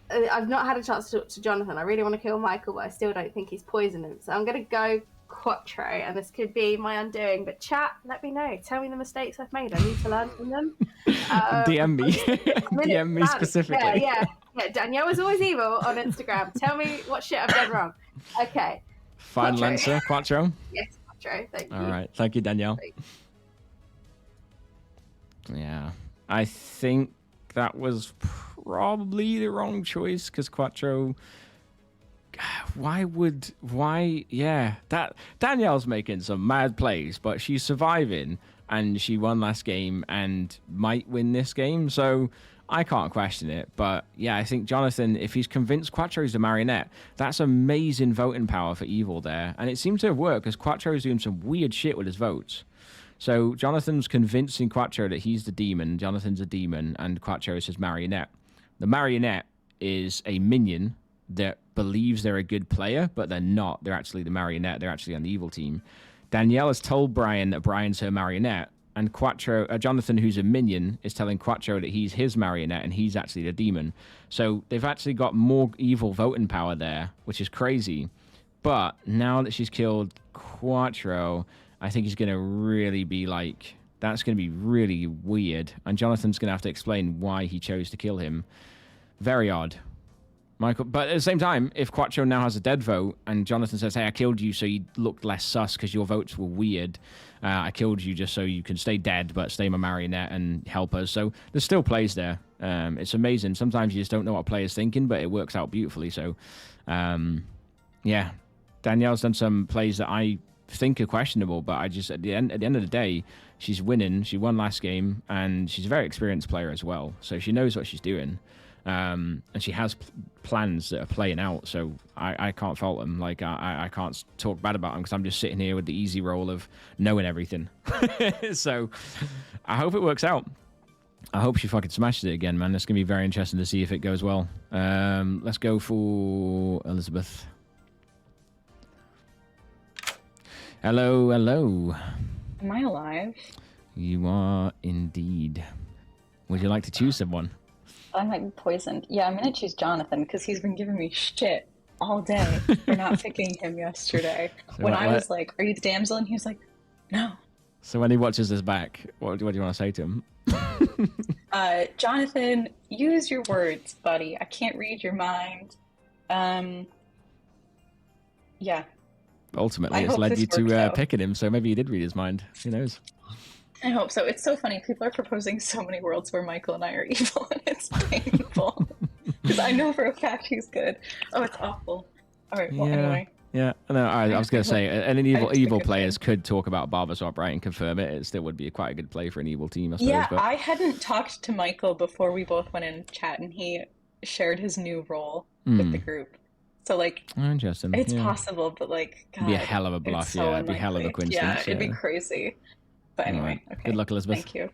I've not had a chance to talk to Jonathan. I really want to kill Michael, but I still don't think he's poisoned him. So I'm going to go Quattro, and this could be my undoing. But chat, let me know. Tell me the mistakes I've made. I need to learn from them. DM me. DM me specifically. Yeah. Danielle is always evil on Instagram. Tell me what shit I've done wrong. Okay. Final answer, Quattro? Yes, Quattro. Thank you. All right. Thank you, Danielle. Yeah. I think that was probably the wrong choice, because Quattro... Danielle's making some mad plays, but she's surviving, and she won last game and might win this game, so I can't question it. But yeah, I think Jonathan, if he's convinced Quattro's the marionette, that's amazing voting power for evil there, and it seems to have worked, because Quattro's doing some weird shit with his votes. So Jonathan's convincing Quattro that he's the demon, Jonathan's a demon, and Quattro is his marionette. The marionette is a minion that believes they're a good player, but they're not. They're actually the marionette. They're actually on the evil team. Danielle has told Brian that Brian's her marionette, and Jonathan, who's a minion, is telling Quattro that he's his marionette and he's actually the demon. So they've actually got more evil voting power there, which is crazy. But now that she's killed Quattro, I think he's going to really be like... That's going to be really weird. And Jonathan's going to have to explain why he chose to kill him. Very odd. Michael. But at the same time, if Quattro now has a dead vote and Jonathan says, hey, I killed you so you looked less sus because your votes were weird. I killed you just so you can stay dead but stay my marionette and help us. So there's still plays there. It's amazing. Sometimes you just don't know what a player's thinking, but it works out beautifully. So, yeah. Danielle's done some plays that I think are questionable, but I just, at the end of the day, she's winning. She won last game, and she's a very experienced player as well. So she knows what she's doing. And she has plans that are playing out, so I can't fault them. Like, I can't talk bad about them because I'm just sitting here with the easy role of knowing everything. So I hope it works out. I hope she fucking smashes it again, man. It's going to be very interesting to see if it goes well. Let's go for Elizabeth. Hello, hello. Am I alive? You are indeed. Would you like to choose someone? I might be poisoned. Yeah, I'm gonna choose Jonathan because he's been giving me shit all day for not picking him yesterday. So when I was like, "Are you the damsel?" and he was like, "No." So when he watches this back, what do you want to say to him? Jonathan, use your words, buddy. I can't read your mind. Yeah. Ultimately, it's led you to picking him, so maybe you did read his mind. Who knows? I hope so. It's so funny. People are proposing so many worlds where Michael and I are evil, and it's painful. Because I know for a fact he's good. Oh, it's awful. All right, well, anyway. Yeah, no, I was going to say, and an evil players could talk about Barber Swap, right, and confirm it. It still would be quite a good play for an evil team, I suppose. Yeah, but... I hadn't talked to Michael before we both went in chat, and he shared his new role with the group. So, like, interesting. It's possible, but, like, God. It'd be a hell of a bluff, so it'd be a hell of a coincidence. Yeah, it'd be crazy. But anyway, okay. Good luck, Elizabeth. Thank you.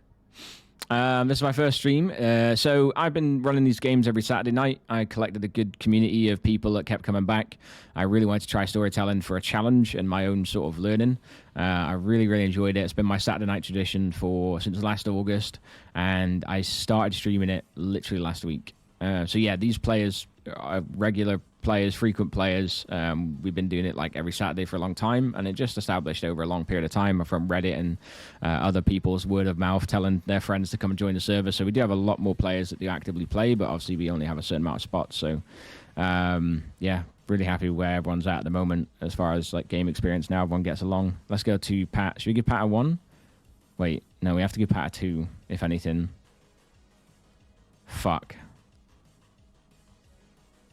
This is my first stream. So I've been running these games every Saturday night. I collected a good community of people that kept coming back. I really wanted to try storytelling for a challenge and my own sort of learning. I really, really enjoyed it. It's been my Saturday night tradition since last August, and I started streaming it literally last week. So yeah, these players are regular players, frequent players. We've been doing it like every Saturday for a long time, and it just established over a long period of time from Reddit and other people's word of mouth telling their friends to come and join the server. So we do have a lot more players that do actively play, but obviously we only have a certain amount of spots. So yeah, really happy where everyone's at the moment as far as like game experience. Now everyone gets along. Let's go to Pat. Should we give Pat a 1? Wait, no, we have to give Pat a 2 if anything. Fuck.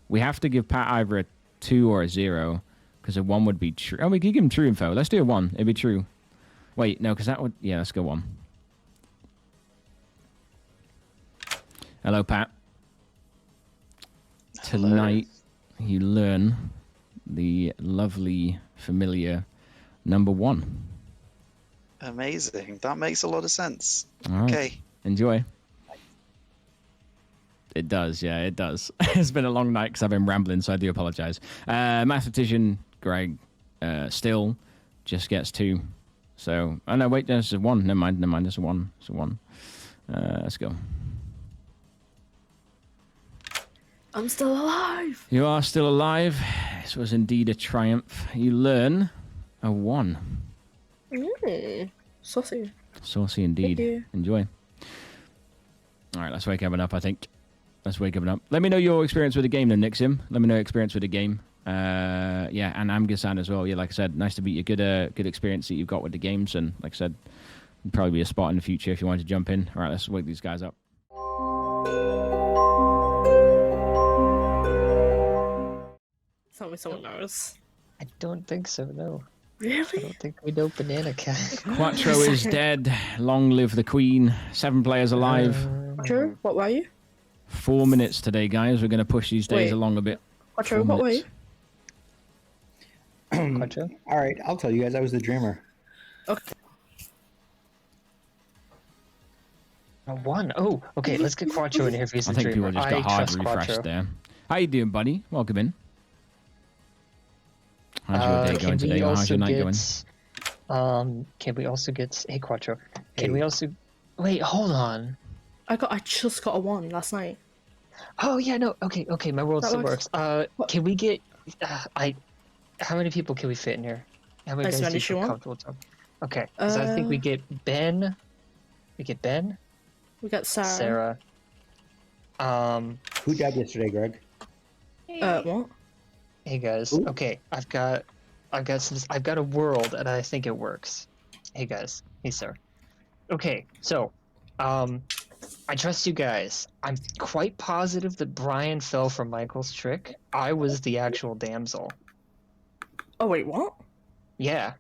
We have to give Pat either a 2 or a 0, because a 1 would be true. Oh, we could give him true info. Let's do a 1. It'd be true. Wait, no, because that would... Yeah, let's go 1. Hello, Pat. Hello. Tonight, you learn the lovely, familiar number 1. Amazing. That makes a lot of sense. All right. Okay. Enjoy. It does, yeah, it does. It's been a long night because I've been rambling, so I do apologize. Mathematician Greg still just gets 2. So, oh no, wait, there's a 1. Never mind, there's a 1. It's a 1. Let's go. I'm still alive. You are still alive. This was indeed a triumph. You learn a 1. Saucy. Saucy indeed. Thank you. Enjoy. All right, let's wake everyone up, I think. Let's wake everyone up. Let me know your experience with the game then, Nixim. Let me know your experience with the game. Yeah, and Amgasan as well. Yeah, like I said, nice to meet you. Good experience that you've got with the games. And like I said, probably be a spot in the future if you wanted to jump in. All right, let's wake these guys up. Tell me someone knows. I don't think so, no. Really? I don't think we know Banana Cat. Quattro is dead. Long live the Queen. 7 players alive. Quattro, what were you? 4 minutes today, guys. We're going to push these days along a bit. Quattro, what were you? Quattro? All right, I'll tell you guys. I was the dreamer. Okay. A 1. Oh, okay. Let's get Quattro in here if he's I the think dreamer. people just got hard trust refreshed Quattro. there. How you doing, buddy? Welcome in. How's your day going today? How's your night going? Can we also get... Hey, Quattro. Can we also... Wait, hold on. I just got a 1 last night. Oh, yeah, no. Okay, my world That still works. works. Can we get... How many people can we fit in here? How many As guys do many you as you feel want. comfortable talking? Okay, so I think we get Ben. We get Ben. We got Sarah. Who died yesterday, Greg? What? Hey guys. Okay, I've got a world, and I think it works. Hey guys. Hey sir. Okay, so, I trust you guys. I'm quite positive that Brian fell for Michael's trick. I was the actual damsel. Oh wait, what? Yeah.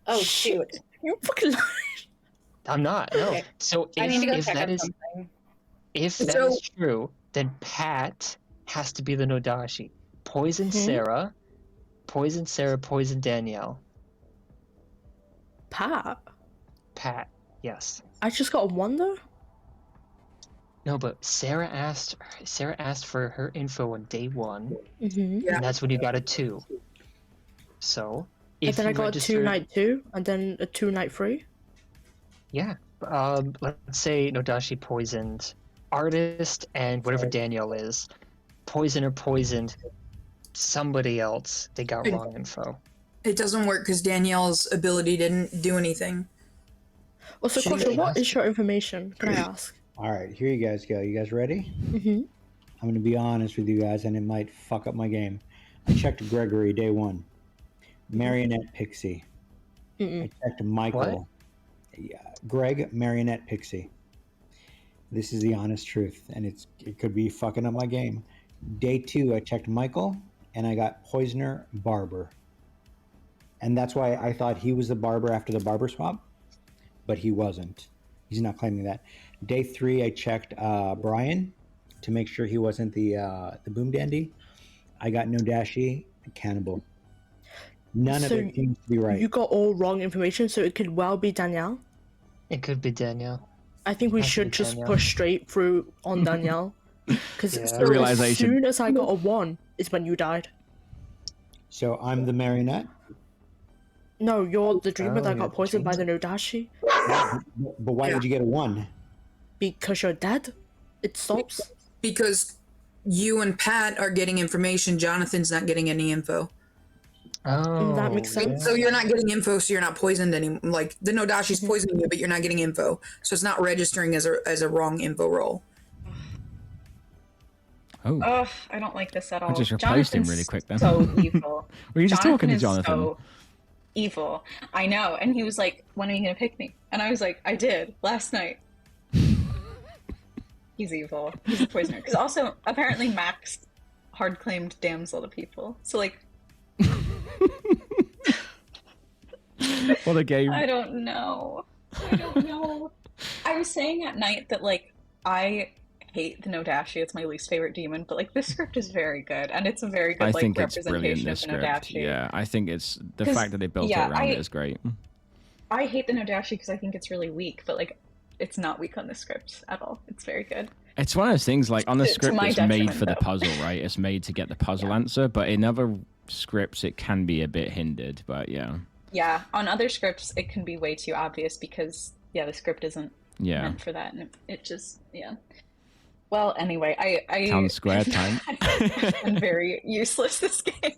Oh shoot! You fucking lying. I'm not. No. Okay. So I need to go if check that on is something. if that is true, then Pat has to be the Nodashi. Poison Sarah, poison Danielle. Pat. Yes. I just got a wonder. No, but Sarah asked for her info on day 1, Mm-hmm. and that's when you got a 2. So, And if then you I got registered, a 2 night 2, and then a 2 night 3. yeah, let's say Nodashi poisoned artist and whatever Danielle is, poisoner poisoned somebody else. They got wrong info. It doesn't work because Danielle's ability didn't do anything. Also, question, what is your information? Can I ask? All right, here you guys go. You guys ready? Mm-hmm. I'm going to be honest with you guys, and it might fuck up my game. I checked Gregory day 1. Marionette Pixie. I checked Michael. Yeah, Greg, Marionette Pixie. This is the honest truth, and it could be fucking up my game. Day 2, I checked Michael, and I got Poisoner Barber. And that's why I thought he was the barber after the barber swap, but he wasn't. He's not claiming that. Day 3, I checked Brian to make sure he wasn't the boom dandy. I got Nodashi, Cannibal. None of it seems to be right. You got all wrong information, so it could well be Danielle. It could be Danielle. I think we should just push straight through on Danielle. Because as soon as I got a 1 is when you died. So I'm the marionette? No, you're the dreamer that got poisoned by the Nodashi. But why did you get a 1? Because you're dead. It stops. Because you and Pat are getting information. Jonathan's not getting any info. Oh, that makes sense. So you're not getting info, so you're not poisoned anymore. Like the Nodashi's poisoning you, but you're not getting info, so it's not registering as a wrong info roll. Oh. Ugh, I don't like this at all. I just replaced him really Jonathan's quick then. So evil. Were you just talking to is Jonathan? So evil. I know. And he was like, "When are you gonna pick me?" And I was like, "I did last night." He's evil. He's a poisoner. Because also, apparently, Max hard claimed damsel to people. So like. What a game. I don't know. I was saying at night that like I hate the Nodashi. It's my least favorite demon, but like this script is very good, and it's a very good like representation of the Nodashi. Yeah, I think it's the fact that they built it around it is great. I hate the Nodashi because I think it's really weak, but like it's not weak on the script at all. It's very good. It's one of those things like on the script it's made for the though. puzzle, right? It's made to get the puzzle answer, but in other scripts it can be a bit hindered, but yeah. Yeah, on other scripts it can be way too obvious because the script isn't meant for that, and it just Well, anyway, I Town Square time. I'm very useless this game.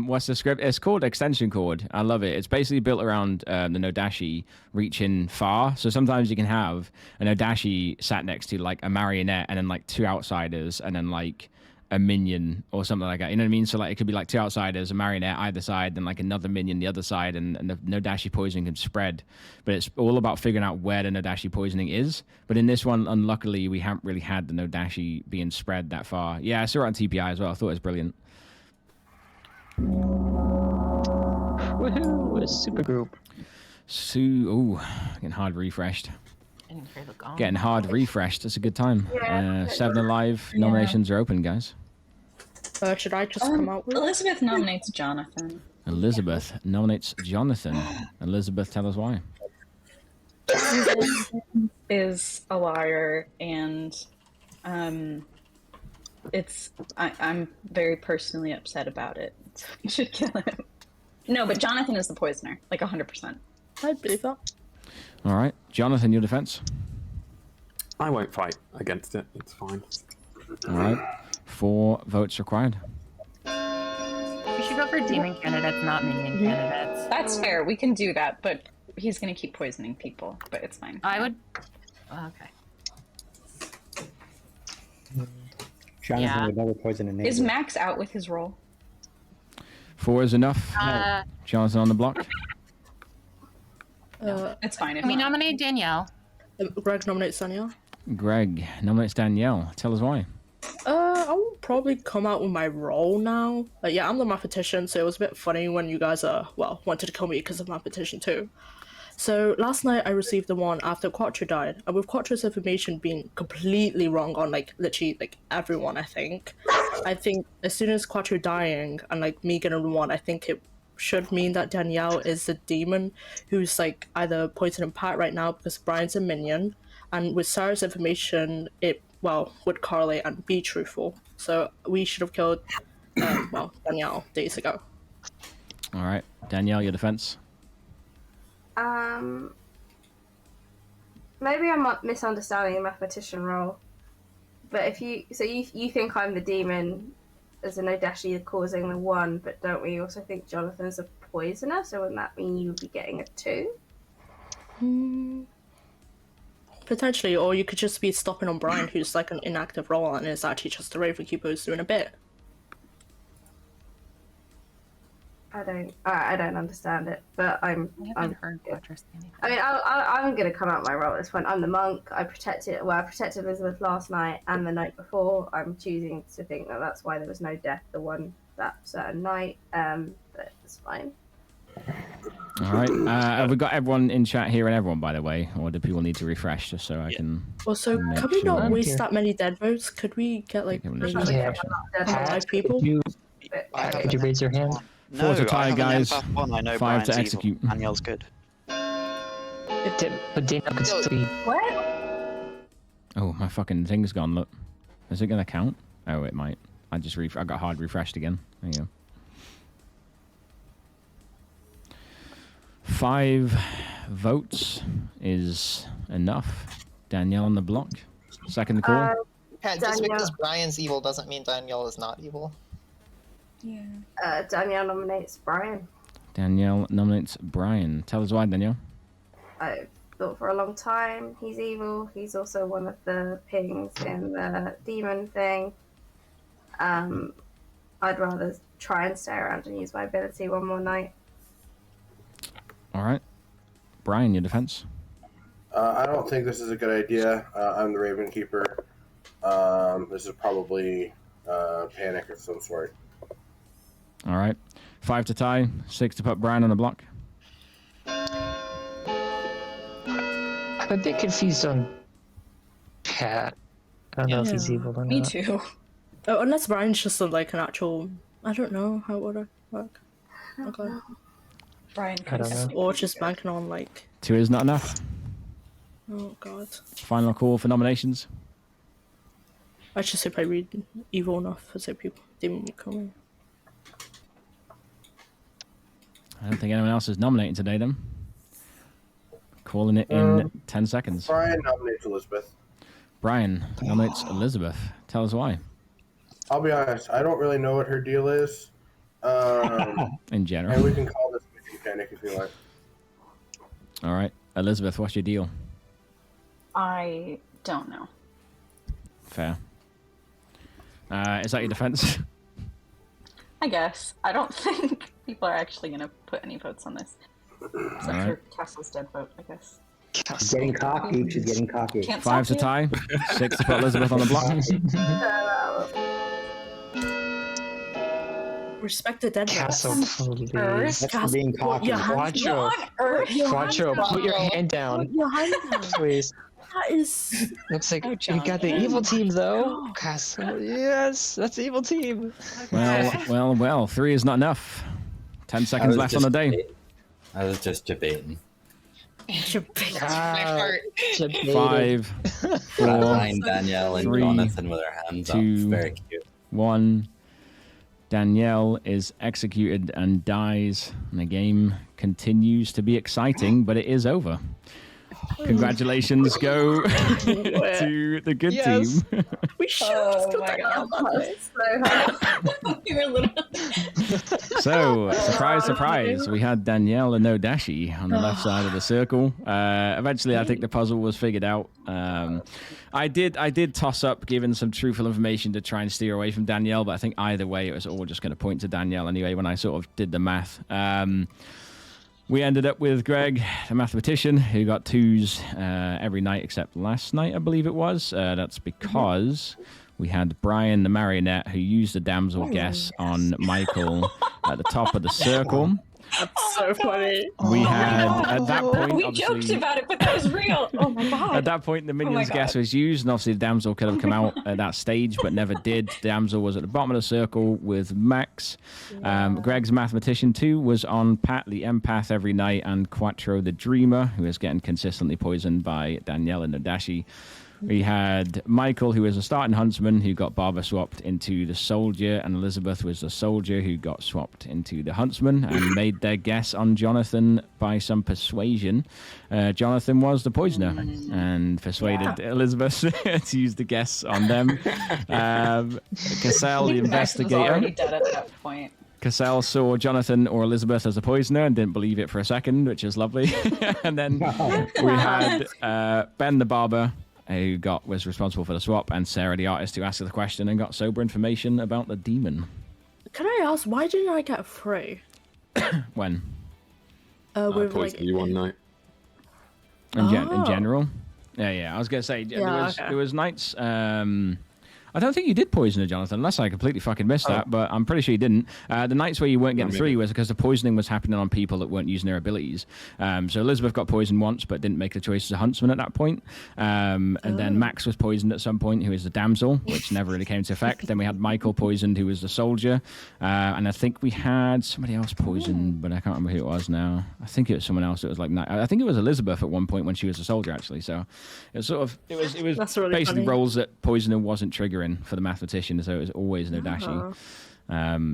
What's the script? It's called Extension Cord. I love it. It's basically built around the Nodashi reaching far. So sometimes you can have a Nodashi sat next to like a marionette and then like 2 outsiders and then like a minion or something like that. You know what I mean? So like it could be like 2 outsiders, a marionette either side, then like another minion the other side, and the Nodashi poisoning can spread. But it's all about figuring out where the Nodashi poisoning is. But in this one, unluckily, we haven't really had the Nodashi being spread that far. Yeah, I saw it on TPI as well. I thought it was brilliant. Woohoo! A super group. Getting hard refreshed. Getting hard refreshed. That's a good time. 7 Alive nominations are open, guys. Should I just come out with Elizabeth nominates Jonathan. Elizabeth nominates Jonathan. Elizabeth, tell us why. Is a liar, and I'm very personally upset about it. So we should kill him. No, but Jonathan is the poisoner, like 100%. I believe that. All right, Jonathan, your defense. I won't fight against it. It's fine. All right, 4 votes required. We should go for demon candidates, not minion candidates. That's fair. We can do that, but he's going to keep poisoning people, but it's fine. I would. Okay. Jonathan would never poison a neighbor. Is Max out with his roll? 4 is enough. Jonathan on the block. It's fine. Can we nominate Danielle? Greg nominates Danielle. Greg nominates Danielle. Tell us why. I will probably come out with my role now. Yeah, I'm the mathematician, so it was a bit funny when you guys wanted to kill me because of mathematician too. So last night I received the one after Quattro died, and with Quattro's information being completely wrong on literally everyone, I think as soon as Quattro dying and me getting the one, I think it should mean that Danielle is the demon who's either poisoning Pat right now because Brian's a minion, and with Sarah's information it would correlate and be truthful. So we should have killed Danielle days ago. All right, Danielle, your defense. Maybe I'm misunderstanding the mathematician role, but if you think I'm the demon as a Nodashi causing the 1, but don't we also think Jonathan's a poisoner? So wouldn't that mean you would be getting a 2? Potentially, or you could just be stopping on Brian, who's an inactive role and is actually just the Raven Keeper who's doing a bit. I don't understand it, but I'm heard I mean, I'm gonna come out my role at this point. I'm the monk. I protected Elizabeth last night and the night before. I'm choosing to think that that's why there was no death that certain night. But it's fine. All right. Have we got everyone in chat here and everyone, by the way, or do people need to refresh just so I can? Well, so could we not waste that many dead votes? Could we get maybe 5 people? Could you raise your hand? 4 to tie, guys. 1. I know 5 Brian's to evil. execute. Danielle's good. But Danielle could still be... What? Oh, my fucking thing's gone. Look, is it gonna count? Oh, it might. I got hard refreshed again. There you go. 5 votes is enough. Danielle on the block. Second the call. Pat, just because Brian's evil doesn't mean Danielle is not evil. Yeah. Danielle nominates Brian. Danielle nominates Brian. Tell us why, Danielle. I've thought for a long time he's evil. He's also one of the pings in the demon thing. I'd rather try and stay around and use my ability one more night. All right. Brian, your defense. I don't think this is a good idea. I'm the Raven Keeper. This is probably panic of some sort. All right. 5 to tie, 6 to put Brian on the block. I'm a bit confused on Pat. I don't know if he's evil or not. Me too. Oh, unless Brian's just an actual... I don't know how it would work. Okay. Brian, I don't know. Or just banking on 2 is not enough. Oh god. Final call for nominations. I just hope I read evil enough so people didn't come in. I don't think anyone else is nominating today, then. Calling it in 10 seconds. Brian nominates Elizabeth. Brian nominates Elizabeth. Tell us why. I'll be honest, I don't really know what her deal is. In general. And we can call this panic if you like. All right. Elizabeth, what's your deal? I don't know. Fair. Is that your defense? I guess. I don't think people are actually going to put any votes on this. Except for Castle's dead vote, I guess. She's getting cocky. She's getting cocky. Can't 5 to stop tie, 6 to put Elizabeth on the block. Respect the dead Castle, please. That's for being cocky. Quattro, put your hand down. Your hand down. Please. That is... Looks like we got the evil team, though. Castle, yes, that's the evil team. Well, 3 is not enough. 10 seconds left on the day. I was just debating. 5, 4, Behind Danielle and 3, Jonathan with their hands 2, up. Very cute. 1. Danielle is executed and dies. And the game continues to be exciting, but it is over. Congratulations go to the good Yes. team. We should Oh have my done god. You were little. So, surprise, surprise, we had Danielle and Nodashi on the left side of the circle. Eventually, I think the puzzle was figured out. I did toss up giving some truthful information to try and steer away from Danielle, but I think either way, it was all just going to point to Danielle anyway when I sort of did the math. We ended up with Greg, the mathematician, who got 2s every night except last night, I believe it was. That's because we had Brian, the marionette, who used the damsel guess on Michael at the top of the circle. That's so funny. We had, at that point, We obviously, joked about it, but that was real. Oh my god. at that point, the minions God. guess was used, and obviously the damsel could have come out at that stage, but never did. The damsel was at the bottom of the circle with Max. Greg's mathematician, too, was on Pat, the empath, every night, and Quattro, the dreamer, who is getting consistently poisoned by Danielle and Nodashi. We had Michael, who was a starting huntsman, who got Barbara swapped into the soldier, and Elizabeth was the soldier who got swapped into the huntsman and made their guess on Jonathan by some persuasion. Jonathan was the poisoner and persuaded Elizabeth to use the guess on them. Cassell, the Max was investigator. already dead at that point. Cassell saw Jonathan or Elizabeth as a poisoner and didn't believe it for a second, which is lovely. And then we had Ben the barber, who was responsible for the swap, and Sarah the artist, who asked the question and got sober information about the demon. Can I ask, why didn't I get 3? When? I With poisoned you one night. In general? Yeah. I was going to say, there was nights... I don't think you did poison her, Jonathan, unless I completely fucking missed that, but I'm pretty sure you didn't. The nights where you weren't getting 3 was because the poisoning was happening on people that weren't using their abilities. So Elizabeth got poisoned once, but didn't make the choice as a huntsman at that point. And then Max was poisoned at some point, who is the damsel, which never really came into effect. Then we had Michael poisoned, who was the soldier. And I think we had somebody else poisoned, but I can't remember who it was now. I think it was someone else. It was like, I think it was Elizabeth at one point when she was a soldier, actually. So it was sort of, it was That's really basically funny. roles that poisoning wasn't triggering for the mathematician, so it was always Nodashi.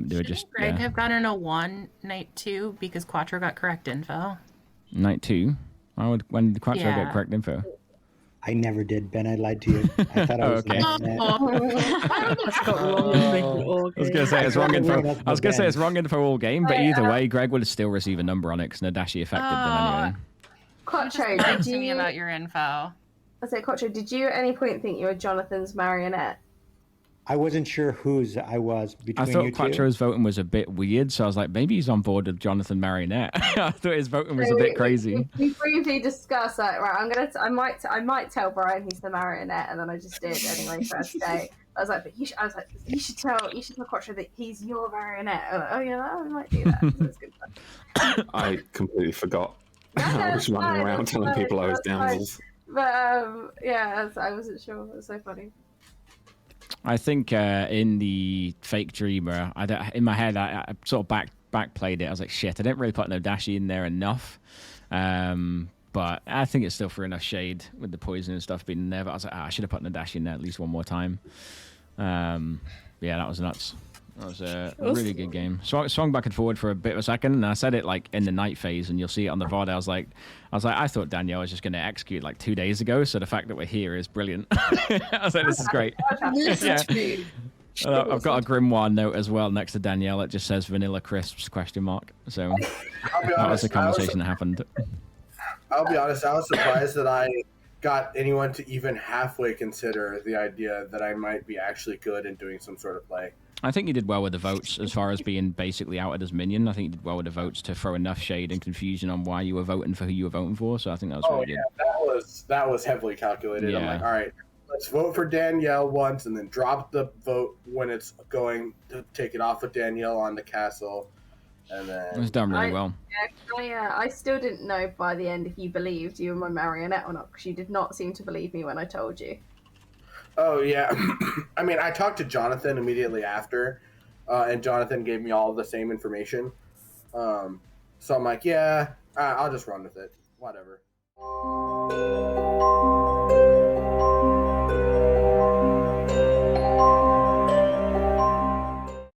They were just Greg have gotten a 1 night 2 because Quattro got correct info. night 2. When did Quattro get correct info? I never did, Ben. I lied to you. I thought I was okay. I was gonna say it's wrong info. I was gonna say it's wrong info all game, but either way, Greg would still receive a number on it because Nodashi affected them anyway. Quattro, Talk did to me you... about your info. I say, Quattro, did you at any point think you were Jonathan's marionette? I wasn't sure whose I was between I thought you Quattro's voting was a bit weird, so I was like, maybe he's on board with Jonathan Marionette. I thought his voting was a bit crazy. We briefly discussed that. Right, I might tell Brian he's the marionette, and then I just did anyway. First day, I was like, you should tell Quattro that he's your marionette. Like, oh yeah, I might do that. So it's good fun. I completely forgot. I was running around telling people I was damsels. But yeah, I wasn't sure. It was so funny. I think in the fake dreamer, in my head, I sort of backplayed it. I was like, shit, I didn't really put Nodashi in there enough. But I think it's still for enough shade with the poison and stuff being in there. But I was like, I should have put Nodashi in there at least one more time. Yeah, that was nuts. That was a really good game. Swung back and forward for a bit of a second, and I said it like in the night phase, and you'll see it on the VOD. I was like, I thought Danielle was just going to execute like 2 days ago, so the fact that we're here is brilliant. I was like, this is great. Yeah. I've got a grimoire note as well next to Danielle. It just says Vanilla Crisps ? So that was a conversation that happened. I'll be honest, I was surprised that I got anyone to even halfway consider the idea that I might be actually good in doing some sort of play. I think you did well with the votes as far as being basically outed as minion. I think you did well with the votes to throw enough shade and confusion on why you were voting for who you were voting for. So I think that was really good. That was heavily calculated. Yeah. I'm like, all right, let's vote for Danielle once and then drop the vote when it's going to take it off of Danielle on the castle. And then it was done really well. Yeah, I still didn't know by the end if you believed you were my marionette or not, because you did not seem to believe me when I told you. Oh, yeah. I mean, I talked to Jonathan immediately after, and Jonathan gave me all the same information. So I'm like, yeah, I'll just run with it. Whatever.